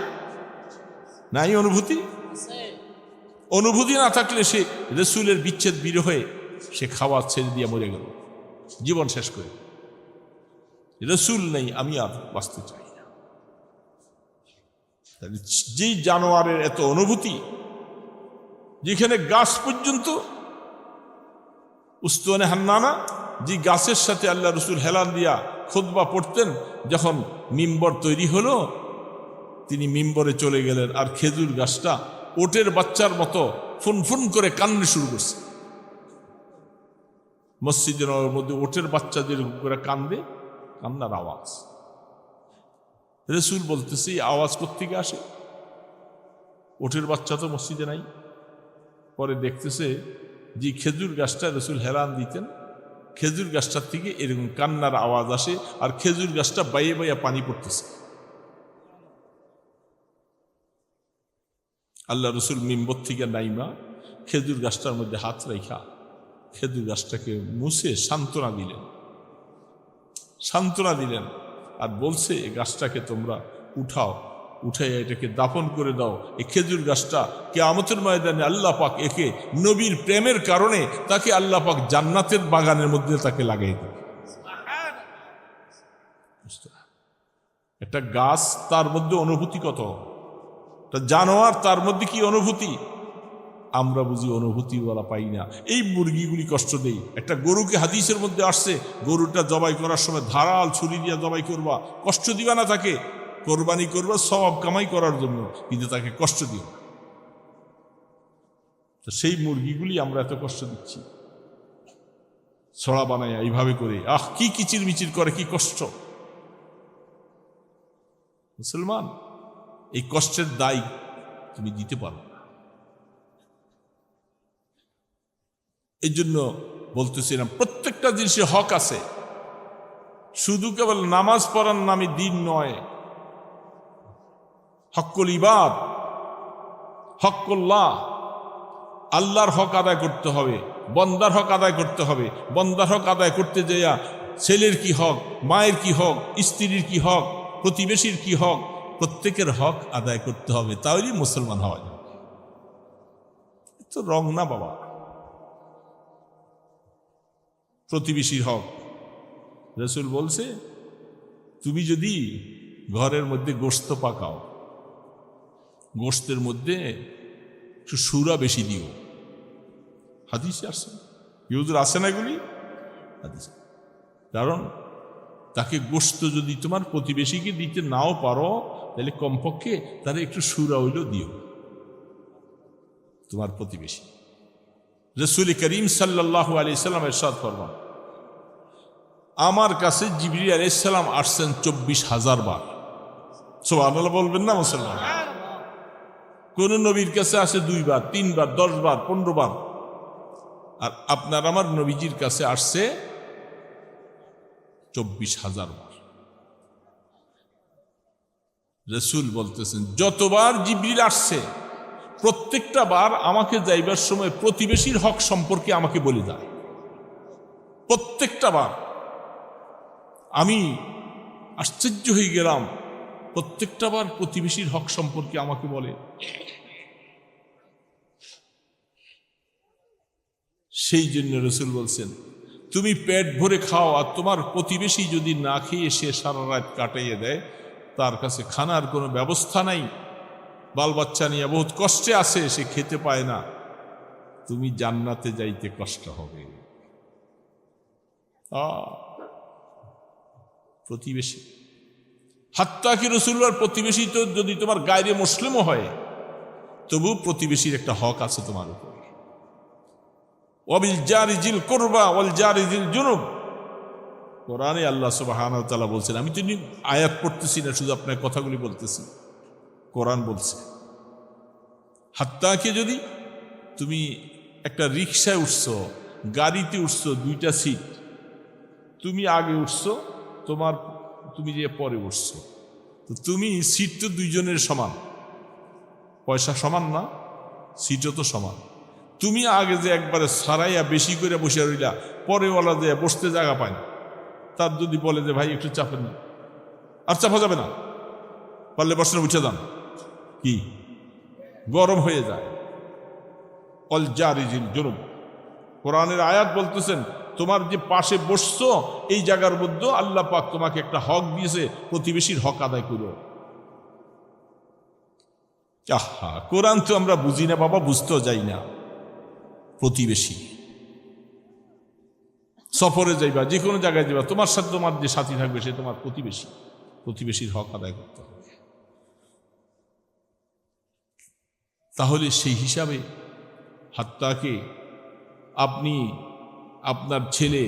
[SPEAKER 1] নাই অনুভূতি? অনুভূতি না থাকলে সে রসুলের বিচ্ছেদ বিরহে সে খাওয়া ছেড়ে দিয়ে মরে গেল, জীবন শেষ করে। রসুল নেই, আমি আর বাঁচতে চাই না। যেই জানোয়ারের এত অনুভূতি, যেখানে গাছ পর্যন্ত উস্তুয়ানে হান্নানা, যে গাছের সাথে আল্লাহ রসুল হেলান দিয়া খুতবা পড়তেন, যখন মিম্বর তৈরি হলো তিনি মিম্বরে চলে গেলেন, আর খেজুর গাছটা ওটের বাচ্চার মতো ফুনফুন করে কান্না শুরু করছে। মসজিদের মধ্যে ওটের বাচ্চা যেরকম করে কান্দে, কান্নার আওয়াজ। রসুল বলতেছে এই আওয়াজ কোত্থেকে আসে? ওটের বাচ্চা তো মসজিদে নাই। পরে দেখতেছে যে খেজুর গাছটা রসুল হেলান দিতেন, খেজুর গাছটার থেকে এরকম কান্নার আওয়াজ আসে, আর খেজুর গাছটা বাইয়ে বাইয়া পানি পড়তেছে। আল্লাহ রসুল মিম্বর থেকে নাইমা খেজুর গাছটার মধ্যে হাত রেখা খেজুর গাছটাকে মুছে সান্ত্বনা দিলেন, আর বলছে এই গাছটাকে তোমরা উঠাও, উঠাইয়া এটাকে দাফন করে দাও। এই খেজুর গাছটা কিয়ামতের ময়দানে আল্লাহ পাক একে নবীর প্রেমের কারণে তাকে আল্লাহ পাক জান্নাতের বাগানের মধ্যে তাকে লাগাই দেবে। একটা গাছ, তার মধ্যে অনুভূতি কত, জানোয়ার তার মধ্যে কি অনুভূতি? আমরা বুঝি অনুভূতি বলা পাই না। এই মুরগিগুলি কষ্ট দেই। একটা গরুকে হাদিসের মধ্যে আসছে, গরুটা জবাই করার সময় ধারাল ছুরি দিয়া জবাই করবা, কষ্ট দিবা না তাকে, কোরবানি করবা সওয়াব কামাই করার জন্য, কিন্তু তাকে কষ্ট দিও না। তো সেই মুরগিগুলি আমরা এত কষ্ট দিচ্ছি, ছড়া বানায় এইভাবে করে, কি কিচির মিচির করে, কি কষ্ট। মুসলমান, এই কষ্টের দায় তুমি দিতে পারো না। এই জন্য বলতেছিলাম, প্রত্যেকটা জিনিসের হক আছে। শুধু কেবল নামাজ পড়ার নামে দিন নয়, হক্কুল ইবাদ, হক্কুল্লাহ, আল্লাহর হক আদায় করতে হবে, বন্দার হক আদায় করতে হবে। বন্দার হক আদায় করতে যাইয়া ছেলের কি হক, মায়ের কি হক, স্ত্রীর কি হক, প্রতিবেশীর কি হক, প্রত্যেকের হক আদায় করতে হবে, তাহলেই মুসলমান হওয়া যাবে। তো রং না বাবা, প্রতিবেশীর হক। রসুল বলছে, তুমি যদি ঘরের মধ্যে গোশত পাকাও, গোশতের মধ্যে একটু সুরা বেশি দিও। হাদিসে আসছে, ইউজুর আসে না এগুলি হাদিসে। কারণ তাকে গোশত যদি তোমার প্রতিবেশীকে দিতে নাও পারো, তাহলে কমপক্ষে তারা একটু সুরা হইলেও দিও তোমার প্রতিবেশী। রসুল করিম সাল্লাল্লাহু আলাইহি সাল্লাম ইরশাদ ফরমান, আমার কাছে জিবরিল আলাইহিস সালাম আসছেন 24,000 বার। সুবহানাল্লাহ বলবেন না মুসলমান? কোন নবীর কাছে আসে 2 বার, 3 বার, 10 বার, 15 বার, আর আপনার আমার নবীজির কাছে আসছে 24,000 বার। রসুল বলতেছেন, যতবার জিবরিল আসছে প্রত্যেকটা বার আমাকে যাইবার সময় প্রতিবেশীর হক সম্পর্কে আমাকে বলে দেয়। প্রত্যেকটা বার আমি আশ্চর্য হয়ে গেলাম, প্রত্যেকটা বার প্রতিবেশীর হক সম্পর্কে আমাকে বলে। সেই জন্য রাসূল বলছেন, তুমি পেট ভরে খাও, আর তোমার প্রতিবেশী যদি না খেয়ে সে সারা রাত কাটাইয়ে দেয়, তার কাছে খানার কোনো ব্যবস্থা নাই, বাল বাচ্চা নিয়ে বহুত কষ্টে আছে, সে খেতে পায় না, তুমি জান্নাতে যাইতে কষ্ট হবে। প্রতিবেশী, হাত্তা কি রাসূলুল্লাহর প্রতিবেশী তো যদি তোমার গায়রে মুসলিমও হয়, তবু প্রতিবেশীর একটা হক আছে তোমার উপর। ওয়াবিল জারি জিল কুরবা ওয়াল জারি জিল জুনুব, কোরআনে আল্লাহ সুবহানাহু ওয়া তাআলা বলছেন। আমি তো আয়াত পড়তেছি না, শুধু আপনার কথাগুলি বলতেছি। কোরআন বলছে, হাত্তাকে যদি তুমি একটা রিকশায় উঠছো, গাড়িতে উঠছো, দুইটা সিট, তুমি আগে উঠছো, তুমি যে পরে উঠছো, তো তুমি সিট তো দুইজনের সমান, পয়সা সমান না, সিটও তো সমান। তুমি আগে যে একবারে সারাইয়া বেশি করে বসে রইলা, পরেওয়ালা যে বসতে জায়গা পায় না, তার যদি বলে যে ভাই একটু চাপেন না, আর চাপা যাবে না, পারলে বসে উঠে যান, কি গরম হয়ে যায়। অল জারিজিল জুনুব, কোরআনের আয়াত বলতেছেন, তোমার যে পাশে বসছো এই জায়গার মধ্যে আল্লাহ পাক তোমাকে একটা হক দিয়েছে, প্রতিবেশীর হক আদায় করো। আহা, কোরআন তো আমরা বুঝি না বাবা, বুঝতেও যাই না। প্রতিবেশী, সফরে যাইবা, যে কোনো জায়গায় যাবা, তোমার সাথে তোমার যে সাথী থাকবে সে তোমার প্রতিবেশী, প্রতিবেশীর হক আদায় করতে হবে। তাহলে সেই হিসাবে হাত্তাকে আপনি আপনার ছেলে,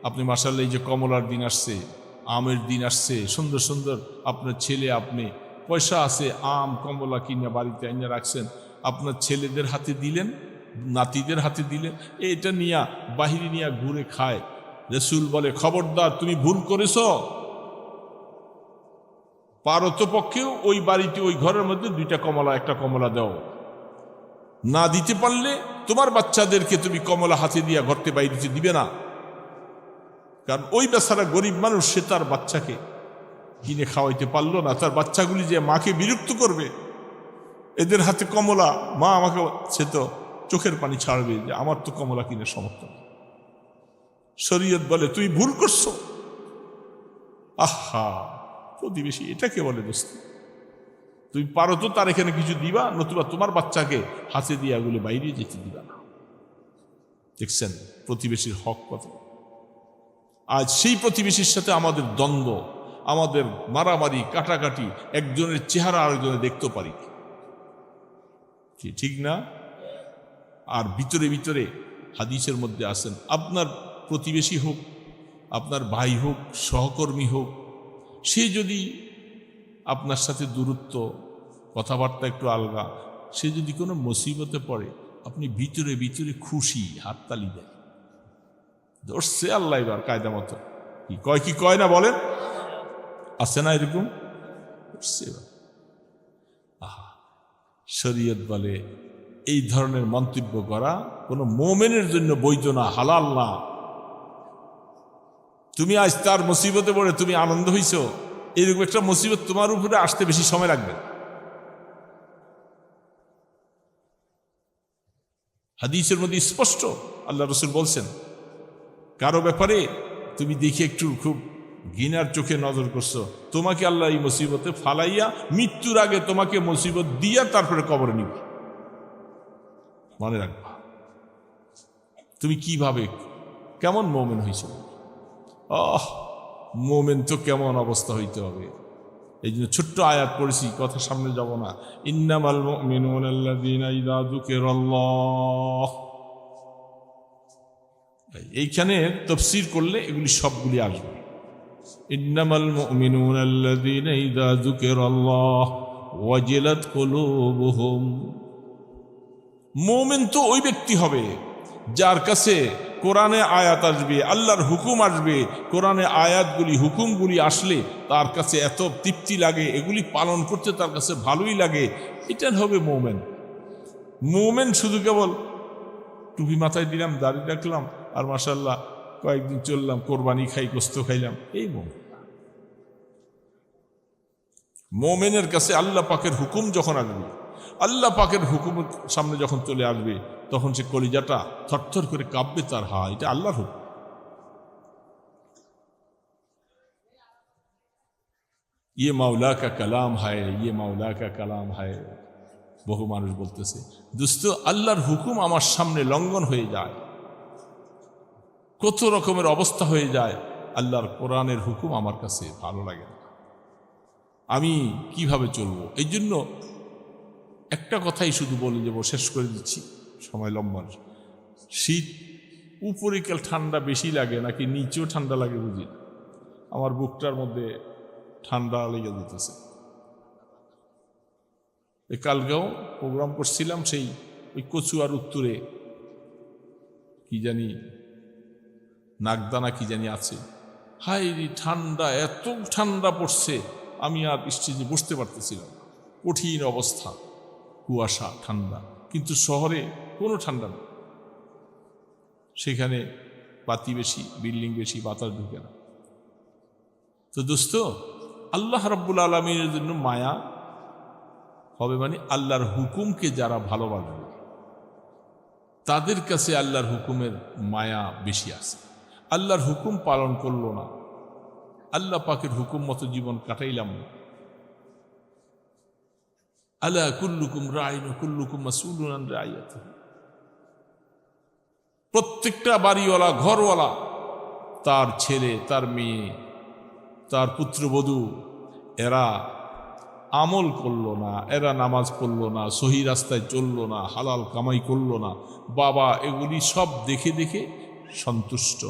[SPEAKER 1] আপনি মাশাআল্লাহ এই যে কমলার দিন আসছে, আমের দিন আসছে, সুন্দর সুন্দর আপনার ছেলে, আপনি পয়সা আছে, আম কমলা কিনে বাড়িতে এনে রাখছেন, আপনার ছেলেদের হাতে দিলেন, নাতিদের হাতে দিলেন, এটা নিয়ে বাহিরে নিয়ে ঘুরে খায়। রাসূল বলে, খবরদার, তুমি ভুল করেছ, পারতপক্ষেও ওই বাড়িতে ওই ঘরের মধ্যে দুইটা কমলা, একটা কমলা দাও। না দিতে পারলে তোমার বাচ্চাদেরকে তুমি কমলা হাতে দিয়া ঘরতে বাইরে দিবে না, কারণ ওই বেচারা গরিব মানুষ, সে তার বাচ্চাকে কিনে খাওয়াইতে পারলো না, তার বাচ্চাগুলি যে মাকে বিরক্ত করবে, এদের হাতে কমলা, মা আমাকে, সে তো চোখের পানি ছাড়বে যে আমার তো কমলা কিনে সমর্থন। শরীয়ত বলে তুমি ভুল করছো। আহা, প্রতিবেশী এটাকে বলে দোস্ত। তুমি পারো তো তার এখানে কিছু দিবা, নতুবা তোমার বাচ্চাকে হাতে দিয়ে এগুলো বাইরে যেতে দিবা না। দেখছেন প্রতিবেশীর হক কত। আজ সেই প্রতিবেশীর সাথে আমাদের দ্বন্দ্ব, আমাদের মারামারি, কাটাকাটি, একজনের চেহারা আরেকজনে দেখতে পারি, কি ঠিক না? আর ভিতরে ভিতরে হাদিসের মধ্যে আছেন, আপনার প্রতিবেশী হোক, আপনার ভাই হোক, সহকর্মী হোক, সে যদি আপনার সাথে দূরত্ব, কথাবার্তা একটু আলগা, সে যদি কোনো মুসিবতে পড়ে, আপনি ভিতরে ভিতরে খুশি, হাততালি দেয়, ধরছে আল্লাহ এবার কায়দা মতো, কি কয় না বলেন, আছে না এরকম? আহা, শরীয়ত বলে এই ধরনের মন্তব্য করা কোনো মুমিনের জন্য বৈধ না, হালাল না। তুমি আজ তার মুসিবতে পড়ে তুমি আনন্দ হইছো, এরকম একটা মুসিবত তোমার উপরে আসতে বেশি সময় লাগবে। হাদিসের মধ্যে স্পষ্ট আল্লাহ রাসূল বলছেন, কারো ব্যাপারে তুমি দেখে একটু খুব ঘৃণার চোখে নজর করছো, তোমাকে আল্লাহ এই মুসিবতে ফালাইয়া মৃত্যুর আগে তোমাকে মুসিবত দিয়া তারপরে কবরে নিবে। মনে রাখবা, তুমি কিভাবে কেমন মুমিন হইছ। মুমিন তো কেমন অবস্থা হইতে হবে। এই জন্য ছোট্ট আয়াত পড়েছি, কথা সামনে যাব না। ইন্নামাল মুমিনুনা আল্লাযীনা ইযা যুকিরাল্লাহ, এইখানে তাফসীর করলে এগুলি সবগুলি আসবে। ইন্নামাল মুমিনুনা আল্লাযীনা ইযা যুকিরাল্লাহ ওয়াজিলাত কুলুবুহুম। মুমিন তো ওই ব্যক্তি হবে যার কাছে কোরআনে আয়াত আসবে, আল্লাহর হুকুম আসবে, কোরআনে আয়াতগুলি, হুকুমগুলি আসলে তার কাছে এত তৃপ্তি লাগে, এগুলি পালন করতে তার কাছে ভালোই লাগে, এটা হবে মুমিন। মুমিন শুধু কেবল টুপি মাথায় দিলাম, দাড়ি রাখলাম, আর মাশাআল্লাহ কয়েকদিন চললাম, কোরবানি খাই, গোস্ত খাইলাম, এই মোমেনের কাছে আল্লাহ পাকের হুকুম যখন আসবে, আল্লাহ পাকের হুকুম সামনে যখন চলে আসবে, তখন সে কলিজাটা থরথর করে কাঁপবে, তার এটা আল্লাহর হুকুম। ये मौला का कलाम है, ये मौला का कलाम है। বহু মানুষ বলতেছে, দোস্ত আল্লাহর হুকুম আমার সামনে লঙ্ঘন হয়ে যায়, কত রকমের অবস্থা হয়ে যায়, আল্লাহর কোরআনের হুকুম আমার কাছে ভালো লাগে না, আমি কিভাবে চলবো? এই জন্য একটা কথাই শুধু বলে যাব, শেষ করে দিচ্ছি, সময় লম্বা। শীত উপরে কাল ঠান্ডা বেশি লাগে নাকি নিচেও ঠান্ডা লাগে বুঝি না, আমার বুকটার মধ্যে ঠান্ডা লেগে যেতেছে। এই কালকেও প্রোগ্রাম করছিলাম, সেই ওই কচুয়ার উত্তরে কি জানি নাগদানা কি জানি আছে, হাই ঠান্ডা, এত ঠান্ডা পড়ছে, আমি আর স্টেজে বসতে পারতেছিলাম, কঠিন অবস্থা, কুয়াশা, ঠান্ডা, কিন্তু শহরে কোনো ঠান্ডা নেই, সেখানে বাতি বেশি, বিল্ডিং বেশি, বাতাস ঢুকে না। তো দোস্ত, আল্লাহ রাব্বুল আলামিনের জন্য মায়া হবে, মানে আল্লাহর হুকুমকে যারা ভালোবাসবে তাদের কাছে আল্লাহর হুকুমের মায়া বেশি আছে। আল্লাহর হুকুম পালন করলো না, আল্লাহ পাকের হুকুম মতো জীবন কাটাইলাম না, আলা কুল্লুকুম রাইন ওয়া কুল্লুকুম মাসউলুন আন রাইয়াতিহি, প্রত্যেকটা বাড়িওয়ালা, ঘরওয়ালা, তার ছেলে, তার মেয়ে, তার পুত্রবধূ, এরা আমল করলো না, এরা নামাজ পড়লো না, সহি রাস্তায় চললো না, হালাল কামাই করলো না, বাবা এগুলি সব দেখে দেখে সন্তুষ্ট।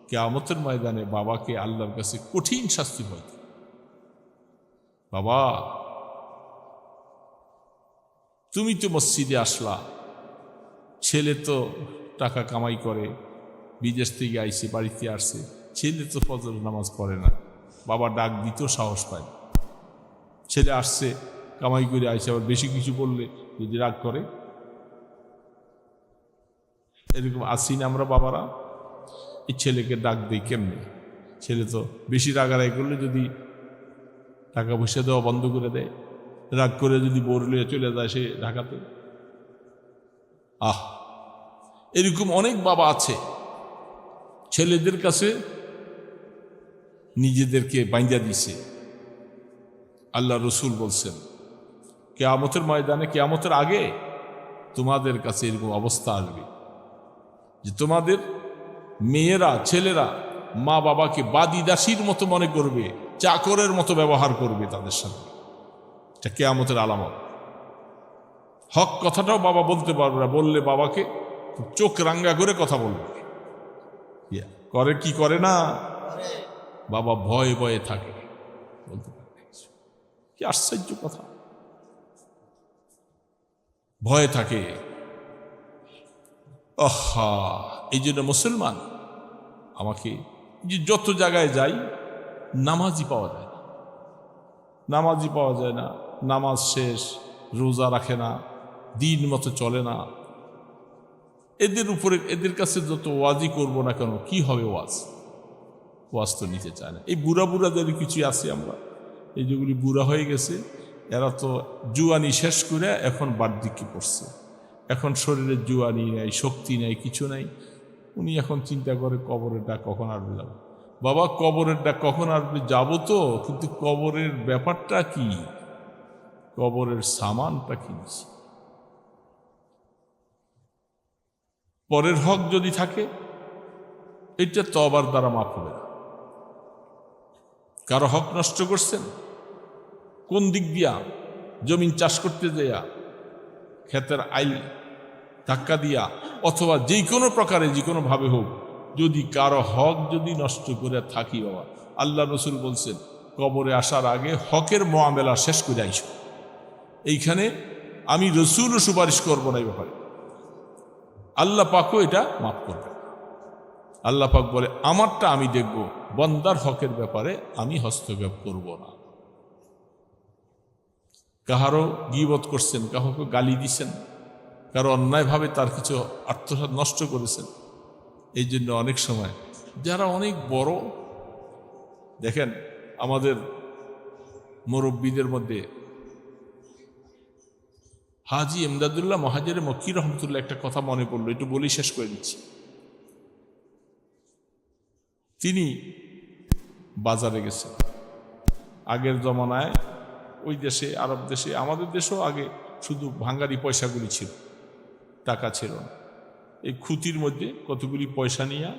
[SPEAKER 1] কিয়ামতের ময়দানে বাবাকে আল্লাহর কাছে কঠিন শাস্তি হয়। বাবা তুমি তো মসজিদে আসলা, ছেলে তো টাকা কামাই করে, বিদেশ থেকে আইসে, বাড়িতে আসছে, ছেলে তো ফজর নামাজ পড়ে না, বাবা ডাক দিতেও সাহস পায়। ছেলে আসছে, কামাই করে আইসে, আবার বেশি কিছু বললে যদি রাগ করে, এরকম আসি না আমরা বাবারা? এই ছেলেকে ডাক দেই কেমনে? ছেলে তো বেশি রাগারাগি করলে যদি টাকা পয়সা দেওয়া বন্ধ করে দেয়, রাগ করে যদি বোর লিয়ে চলে যায় সে ঢাকাতে। এরকম অনেক বাবা আছে, ছেলেদের কাছে নিজেদেরকে বাইন্ধা দিছে। আল্লাহ রসুল বলছেন, কিয়ামতের ময়দানে, কিয়ামতের আগে তোমাদের কাছে এরকম অবস্থা আসবে যে তোমাদের মেয়েরা, ছেলেরা মা বাবাকে বাদী দাসীর মতো মনে করবে, চাকরের মতো ব্যবহার করবে তাদের সাথে। এটা কিয়ামতের আলামত। হক কথাটাও বাবা বলতে পারবে না, বললে বাবাকে চোখ রাঙ্গা করে কথা বলবে। করে কি করে না, বাবা ভয়ে ভয়ে থাকে, বলতে পারে। কি আশ্চর্য কথা, ভয়ে থাকে। এই জন্য মুসলমান আমাকে যে যত জায়গায় যাই নামাজি পাওয়া যায় না, নামাজি পাওয়া যায় না, নামাজ শেষ, রোজা রাখে না, দিন মতো চলে না। এদের উপরে, এদের কাছে যত ওয়াজি করবো না কেন, কি হবে ওয়াজ? ওয়াজ তো নিতে চায় না। এই বুড়া বুড়াদের কিছু আছে, আমরা এই যেগুলি বুড়া হয়ে গেছে, এরা তো জুয়ানি শেষ করে এখন বার্ধক্যে পড়ছে, এখন শরীরের জুয়ানি নেই, শক্তি নেই, কিছু নেই। উনি এখন চিন্তা করে কবরের ডাক কখন আসবে যাব। বাবা কবরের ডাক কখন আসবে যাব তো, কিন্তু কবরের ব্যাপারটা কি, কবরের সামানটা কি, পরের হক যদি থাকে এটা তওবার দ্বারা মাফ হবে না। কারো হক নষ্ট করছেন, কোন দিক দিয়া, জমিন চাষ করতে যাইয়া, ক্ষেতের আইল ধাক্কা দিয়া, অথবা যে কোনো প্রকারে, যে কোনো ভাবে হোক, যদি কারো হক যদি নষ্ট করে থাকি, বাবা আল্লাহ রসুল বলছেন কবরে আসার আগে হকের মোয়ামেলা শেষ করে আইস। এইখানে আমি রসুলও সুপারিশ করবো না এই ব্যাপারে, আল্লাহ পাকও এটা মাফ করবে। আল্লাহ পাক বলে আমারটা আমি দেখব, বন্দার হকের ব্যাপারে আমি হস্তক্ষেপ করব না। কাহারও গীবত করছেন, কাউকে গালি দিছেন, কারো অন্যায়ভাবে তার কিছু আত্মসাৎ নষ্ট করেছেন, এই জন্য অনেক সময় যারা অনেক বড়, দেখেন আমাদের মুরব্বীদের মধ্যে হাজী ইমদাদুল্লাহ মহাজের মক্কি রহমতুল্লাহ একটা কথা মনে পড়লো, একটু বলি শেষ করে দিচ্ছি। তিনি বাজারে গেছেন। আগের জমানায় ওই দেশে, আরব দেশে, আমাদের দেশেও আগে শুধু ভাঙ্গারি পয়সাগুলি ছিল, টাকা ছিল না। এই খুঁতির মধ্যে কতগুলি পয়সা নিয়ে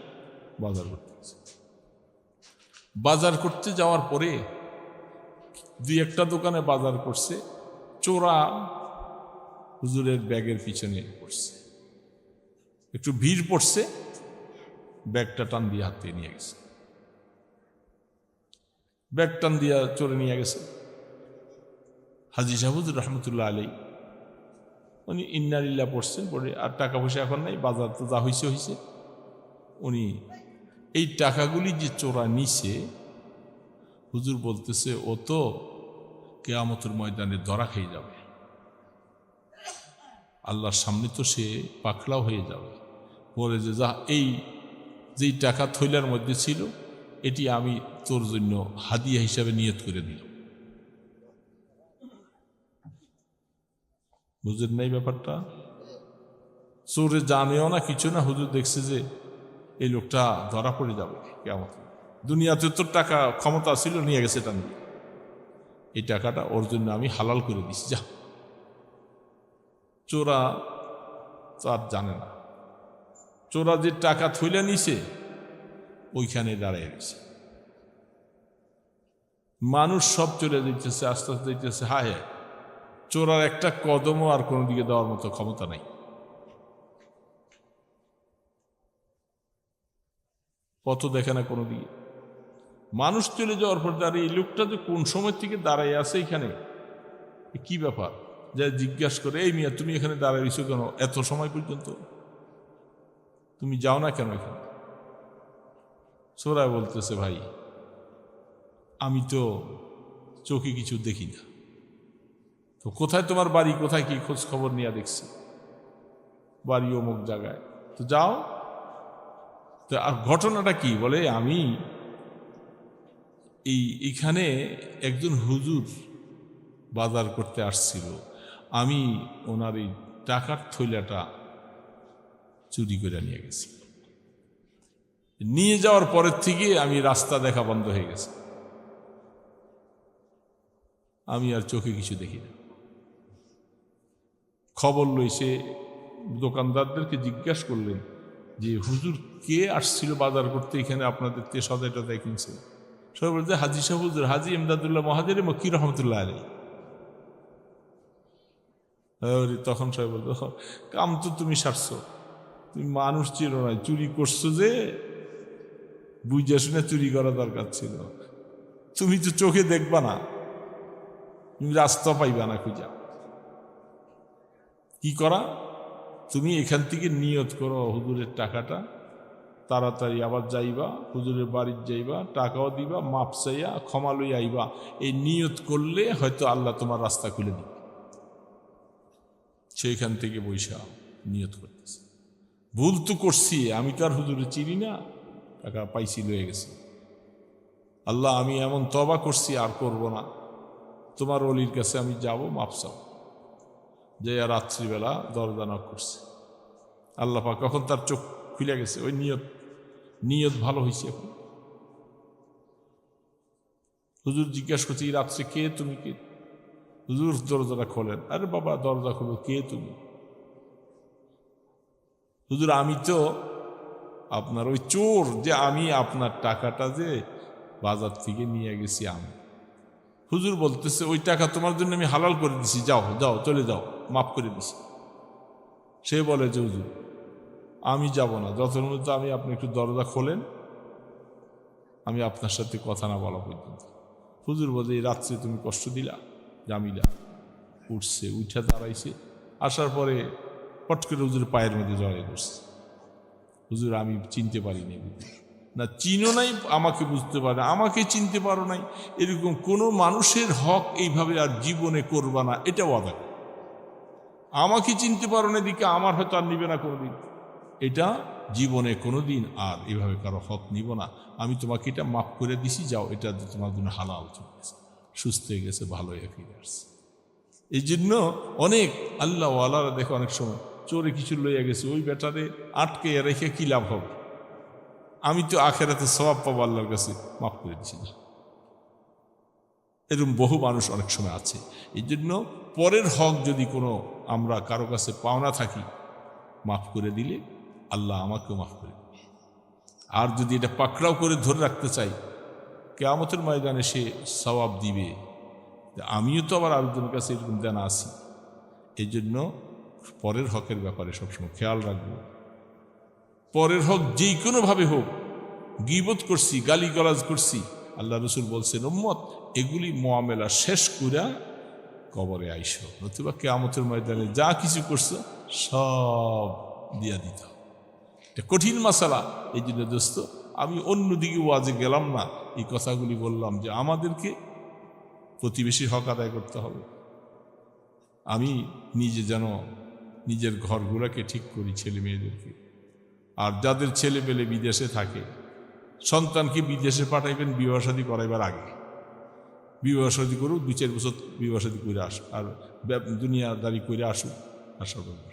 [SPEAKER 1] বাজার করতে গেছে। বাজার করতে যাওয়ার পরে দুই একটা দোকানে বাজার করছে, চোরা হুজুরের ব্যাগের পিছনে পড়ছে, একটু ভিড় পড়ছে, ব্যাগটা টান দিয়ে হাতে নিয়ে গেছে। ব্যাগ টান দিয়া চোরে নিয়ে গেছে। হাজী শাহুদ রহমতুল্লাহ আলী উনি ইন্নালিল্লাহ পড়ছেন, পড়ে আর টাকা পয়সা এখন নাই, বাজার তো যা হয়েছে হয়েছে। উনি এই টাকাগুলি যে চোরা নিছে, হুজুর বলতেছে ও তো কিয়ামতের ময়দানে ধরা খেয়ে যাবে, আল্লাহর সামনে তো সে পাকড়াও হয়ে যাবে। বলে যে যা, এই যেই টাকা থৈলার মধ্যে ছিল এটি আমি তোর জন্য হাদিয়া হিসাবে নিয়ত করে দিলাম। বুঝলেন নাই ব্যাপারটা? চোরে জানেও না, কিছু না, হুজুর দেখছে যে এই লোকটা ধরা পড়ে যাবে কিয়ামত। দুনিয়াতে তোর টাকা ক্ষমতা ছিল, নিয়ে গেছে টান দিয়ে, এই টাকাটা ওর জন্য আমি হালাল করে দিছি, যা। চোরা তো আর জানে না, চোরা যে টাকা থইলে নিছে ওইখানে দাঁড়িয়ে গেছে। মানুষ সব চলে দিতেছে, আস্তে আস্তে দিতেছে। হায়, চোরার একটা কদমও আর কোনো দিকে দেওয়ার মতো ক্ষমতা নাই। পথ দেখে না কোনো দিকে। মানুষ চলে যাওয়ার পর দাঁড়িয়ে এই লোকটা যে কোন সময় থেকে দাঁড়াই আছে এখানে, কি ব্যাপার, যা জিজ্ঞাসা করে, এই মিয়া তুমি এখানে দাঁড়াইছো কেন এত সময় পর্যন্ত, তুমি যাও না কেন এখানে? চোরা বলতেছে, ভাই আমি তো চোখে কিছু দেখি না, তো কোথায় তোমার বাড়ি, কোথায় কি খোঁজ খবর নিয়ে দেখছি, বাড়ি অমুক জায়গায়, তো যাও। তো আর ঘটনাটা কি? বলে আমি এইখানে একজন হুজুর বাজার করতে আসছিল, আমি ওনার এই টাকার থৈলাটা চুরি করে নিয়ে গেছি। নিয়ে যাওয়ার পরের থেকে আমি রাস্তা দেখা বন্ধ হয়ে গেছে, আমি আর চোখে কিছু দেখি না। খবর লইছে, দোকানদারদেরকে জিজ্ঞাসা করলেন যে হুজুর কে আসছিল বাজার করতে এখানে, আপনাদের তে সদাই টদাই কিনছে? সবাই বলতে হাজী শাহ হুজুর, হাজী ইমদাদুল্লাহ মহাজের মক্কি রহমতুল্লাহ আলী। তখন সবাই বলতো, কাম তো তুমি সারছো, তুমি মানুষ ছিল না, চুরি করছো যে বুঝে শুনে চুরি করা দরকার ছিল। তুমি তো চোখে দেখবা না, তুমি রাস্তা পাইবা না খুঁজা। কি করা? তুমি এখান থেকে নিয়ত করো, হুজুরের টাকাটা তাড়াতাড়ি আবার যাইবা, হুজুরের বাড়ির যাইবা, টাকাও দিবা, মাপ চাইয়া ক্ষমা লই আইবা। এই নিয়ত করলে হয়তো আল্লাহ তোমার রাস্তা খুলে দিবে। সেইখান থেকে বৈশা নিয়ত করতেছে, ভুল তো করছি, আমি তো আর হুজুরে চিনি না, টাকা পাইছি লয়ে গেছি, আল্লাহ আমি এমন তবা করছি আর করব না, তোমার অলির কাছে আমি যাব, মাপ চাও। যে রাত্রিবেলা দরজা নক করছে, আল্লাহ পাক কখন তার চোখ খুলে গেছে, ওই নিয়ত ভালো হয়েছে। এখন হুজুর জিজ্ঞাসা করছে, এই রাত্রে কে তুমি? কে? হুজুর দরজাটা খোলেন। আরে বাবা দরজা খোলো, কে তুমি? হুজুর আমি তো আপনার ওই চোর, যে আমি আপনার টাকাটা যে বাজার থেকে নিয়ে গেছি আমি। হুজুর বলতেছে, ওই টাকা তোমার জন্য আমি হালাল করে দিছি, যাও যাও চলে যাও, মাফ করে দিছি। সে বলে যে হুজুর আমি যাব না, যতক্ষণ তো আমি আপনি একটু দরজা খোলেন, আমি আপনার সাথে কথা না বলা পর্যন্ত। হুজুর বলে, এই রাত্রে তুমি কষ্ট দিলা। জামিলা উঠছে, উঠে দাঁড়াইছে, আসার পরে পট করে হুজুর পায়ের মধ্যে জড়াই করছে। হুজুর আমি চিনতে পারিনি। না চিনো নাই, আমাকে বুঝতে পারে, আমাকে চিনতে পারো নাই, এরকম কোনো মানুষের হক এইভাবে আর জীবনে করবা না, এটা ওয়াদা। আমাকে চিনতে পারো না দিকে আমার হয়তো আর নিবে না কোনোদিন, এটা জীবনে কোনোদিন আর এভাবে কারো হক নিব না, আমি তোমাকে এটা মাফ করে দিছি, যাও, এটা তোমার জন্য হালাল চলে গেছে, সুস্থ হয়ে গেছে, ভালো হয়ে ফিরে আসছে। এই জন্য অনেক আল্লাহওয়ালারা দেখো অনেক সময় চোরে কিছু লইয়া গেছে, ওই বেটারে আটকে রেখে কি লাভ হবে, আমি তো আখেরাতে সওয়াব পাবো আল্লাহর কাছে, মাফ করে দিছি না। এরকম বহু মানুষ অনেক সময় আছে। এই জন্য পরের হক যদি কোনো আমরা কারো কাছে পাওনা থাকি, মাফ করে দিলে আল্লাহ আমাকেও মাফ করে দিবে। আর যদি এটা পাকড়াও করে ধরে রাখতে চাই, কিয়ামতের ময়দানে সে সওয়াব দিবে, আমিও তো আবার আরেকজনের কাছে এরকম জানা আছি। এই জন্য পরের হকের ব্যাপারে সবসময় খেয়াল রাখবো। পরের হক যেই কোনোভাবে হোক, গীবত করছি, গালিগালাজ করছি, আল্লাহ রসুল বলছেন, উম্মত এগুলি মুআমেলা শেষ কইরা কবরে আইসো, নতুবা কিয়ামতের ময়দানে যা কিছু করছো সব দিয়া দিত। এটা কঠিন মাসালা। এই জন্য দোস্ত, আমি অন্যদিকে ওয়াজে গেলাম না, এই কথাগুলি বললাম যে আমাদেরকে প্রতিবেশীর হক আদায় করতে হবে। আমি নিজে যেন নিজের ঘরগুলোকে ঠিক করি, ছেলে মেয়েদেরকে। আর যাদের ছেলে পেলে বিদেশে থাকে, সন্তানকে বিদেশে পাঠাইবেন বিবাহ শাদী করাইবার আগে। বিবাহ শাদী করুক, 2-4 বছর বিবাহ শাদী করে আসুক, আর দুনিয়াদারি করে আসুক, আশা করব।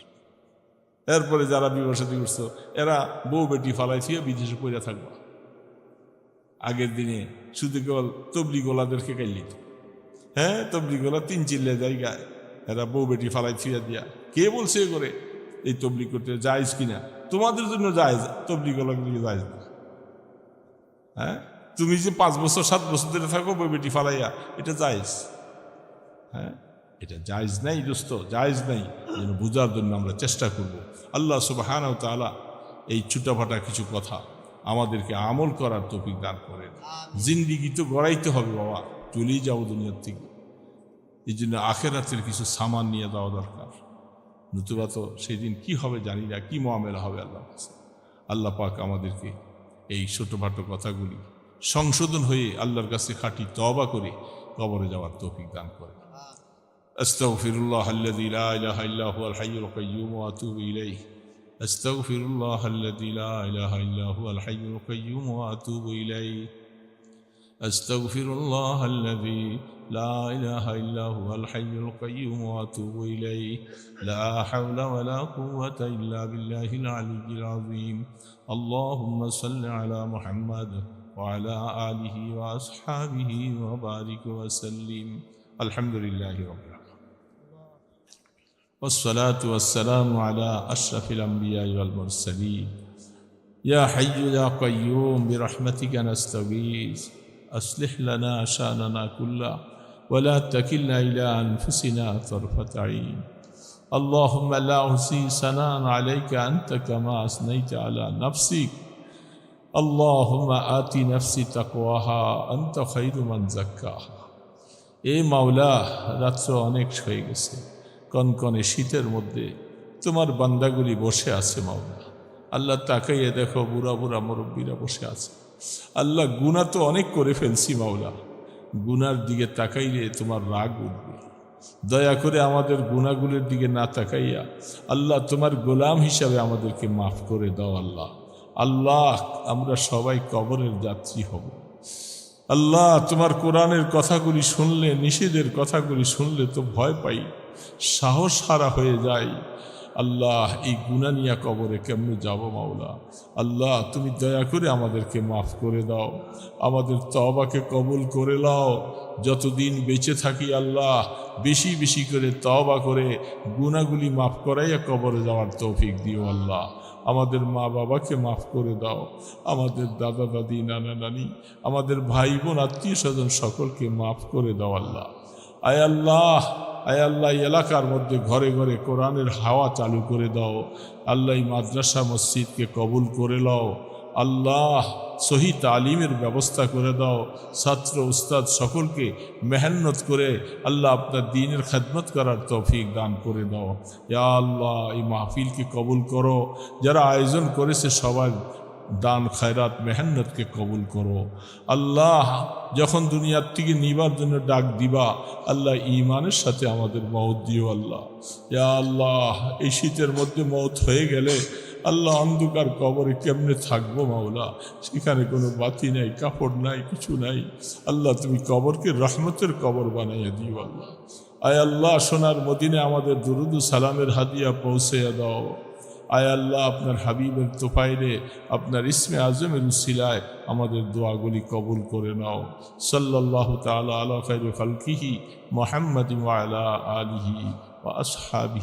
[SPEAKER 1] এরপরে যারা বিবাহ শাদী করছো, এরা বউ বেটি ফালাই ফিয়ে বিদেশে পড়ে থাকবা। আগের দিনে শুধু কেবল তবলিগোলাদেরকে কাইলিত, হ্যাঁ, তবলিগোলা 3 চিল্লে জায়গায় এরা বউ বেটি ফালাই ফিয়া দিয়া। কে বলছে এ করে এই তবলিগ করতে জায়েজ কিনা? তোমাদের জন্য জায়েজ, তবলিগোলাগুলি জায়েজ না। হ্যাঁ, তুমি যে 5 বছর 7 বছর ধরে থাকো বউ বেটি ফালাইয়া, এটা জায়েজ? হ্যাঁ, এটা জায়েজ নাই দোস্ত, জায়েজ নাই। যেন বোঝার জন্য আমরা চেষ্টা করব। আল্লাহ সুবহানাহু ওয়া তাআলা এই ছোটাফাটা কিছু কথা আমাদেরকে আমল করার তৌফিক দান করেন। জিন্দিগি তো গড়াইতে হবে বাবা, চলেই যাও দুনিয়ার থেকে। এই জন্য আখেরাতের কিছু সামান নিয়ে দেওয়া দরকার, নতুবা তো সেই দিন কী হবে জানি না, কী মুআমেলা হবে আল্লাহর কাছে। আল্লাহ পাক আমাদেরকে এই ছোটোখাটো কথাগুলি সংশোধন হয়ে আল্লাহর কাছে খাঁটি তওবা করে কবরে যাওয়ার তৌফিক দান করেন। আস্তাগফিরুল্লাহ আল্লাযী লা ইলাহা ইল্লা হুয়াল হাইয়ুল কাইয়্যুম ওয়া আতুবু ইলাইহি। আস্তাগফিরুল্লাহ আল্লাযী লা ইলাহা ইল্লা হুয়াল হাইয়ুল কাইয়্যুম ওয়া আতুবু ইলাইহি। আস্তাগফিরুল্লাহ আল্লাযী لا إله إلا هو الحي القيوم وأتوب إليه لا حول ولا قوة إلا بالله العلي العظيم اللهم صل على محمد وعلى آله وأصحابه وبارك وسلم الحمد لله رب العالمين والصلاة والسلام على أشرف الأنبياء والمرسلين يا حي يا قيوم برحمتك نستغيث أصلح لنا شأننا كله ولا تكلنا إلى أنفسنا طرفة عين اللهم لا أحصي ثناء عليك أنت كما أثنيت على نفسك اللهم آت نفسي تقواها أنت خير من زكاها এ মাওলা, রাত্র অনেক হয়ে গেছে, কনকনে শীতের মধ্যে তোমার বান্দাগুলি বসে আছে মাওলা। আল্লাহ তাকাইয়ে দেখো, বুড়া বুড়া মুরব্বীরা বসে আছে। আল্লাহ, গুনাহ তো অনেক করে ফেলছি মাওলা, গুনার দিকে তাকাইলে তোমার রাগ উঠবে। দয়া করে আমাদের গুনাহগুলোর দিকে না তাকাইয়া আল্লাহ তোমার গোলাম হিসাবে আমাদেরকে মাফ করে দাও। আল্লাহ আল্লাহ, আমরা সবাই কবরের যাত্রী হব। আল্লাহ, তোমার কোরআনের কথাগুলি শুনলে, নিষেধের কথাগুলি শুনলে তো ভয় পাই, সাহস হারা হয়ে যায়। আল্লাহ, এই গুনাহ নিয়া কবরে কেমনে যাব মাওলা? আল্লাহ, তুমি দয়া করে আমাদেরকে মাফ করে দাও, আমাদের তওবাকে কবুল করে নাও। যতদিন বেঁচে থাকি আল্লাহ, বেশি বেশি করে তওবা করে গুনাহগুলি মাফ করাইয়া কবরে যাওয়ার তৌফিক দিও। আল্লাহ, আমাদের মা বাবাকে মাফ করে দাও, আমাদের দাদা দাদি, নানা নানি, আমাদের ভাই বোন, আত্মীয় স্বজন সকলকে মাফ করে দাও। আল্লাহ, আয় আল্লাহ, আয় আল্লাহ, এলাকার মধ্যে ঘরে ঘরে কোরআনের হাওয়া চালু করে দাও। আল্লাহ, মাদ্রাসা মসজিদকে কবুল করে নাও। আল্লাহ, সহি তালিমের ব্যবস্থা করে দাও। ছাত্র উস্তাদ সকলকে মেহনত করে আল্লাহ আপনার দ্বীনের খেদমত করার তৌফিক দান করে দাও। ইয়া আল্লাহ, এই মাহফিলকে কবুল করো। যারা আয়োজন করেছে সবার দান খায়রাত মেহনতকে কবুল করো। আল্লাহ, যখন দুনিয়ার থেকে নিবার জন্য ডাক দিবা আল্লাহ, ঈমানের সাথে আমাদের মওত দিও। আল্লাহ, ইয়া আল্লাহ, এই শীতের মধ্যে মওত হয়ে গেলে আল্লাহ অন্ধকার কবরে কেমনে থাকবো মাওলা, সেখানে কোনো বাতি নাই, কাপড় নাই, কিছু নাই। আল্লাহ তুমি কবরকে রহমতের কবর বানাইয়া দিও আল্লাহ। আয় আল্লাহ সোনার মদিনে আমাদের দুরুদ ও সালামের হাদিয়া পৌঁছাইয়া দাও। আয় আল্লাহ আপনার হাবিবের তোফাইলে আপনার ইসমে আজমের উসিলায় আমাদের দোয়াগুলি কবুল করে নাও। সাল্লাল্লাহু তাআলা আলা খায়রি খালকিহি মুহাম্মাদিন ওয়া আলা আলিহি ওয়া আসহাবিহি।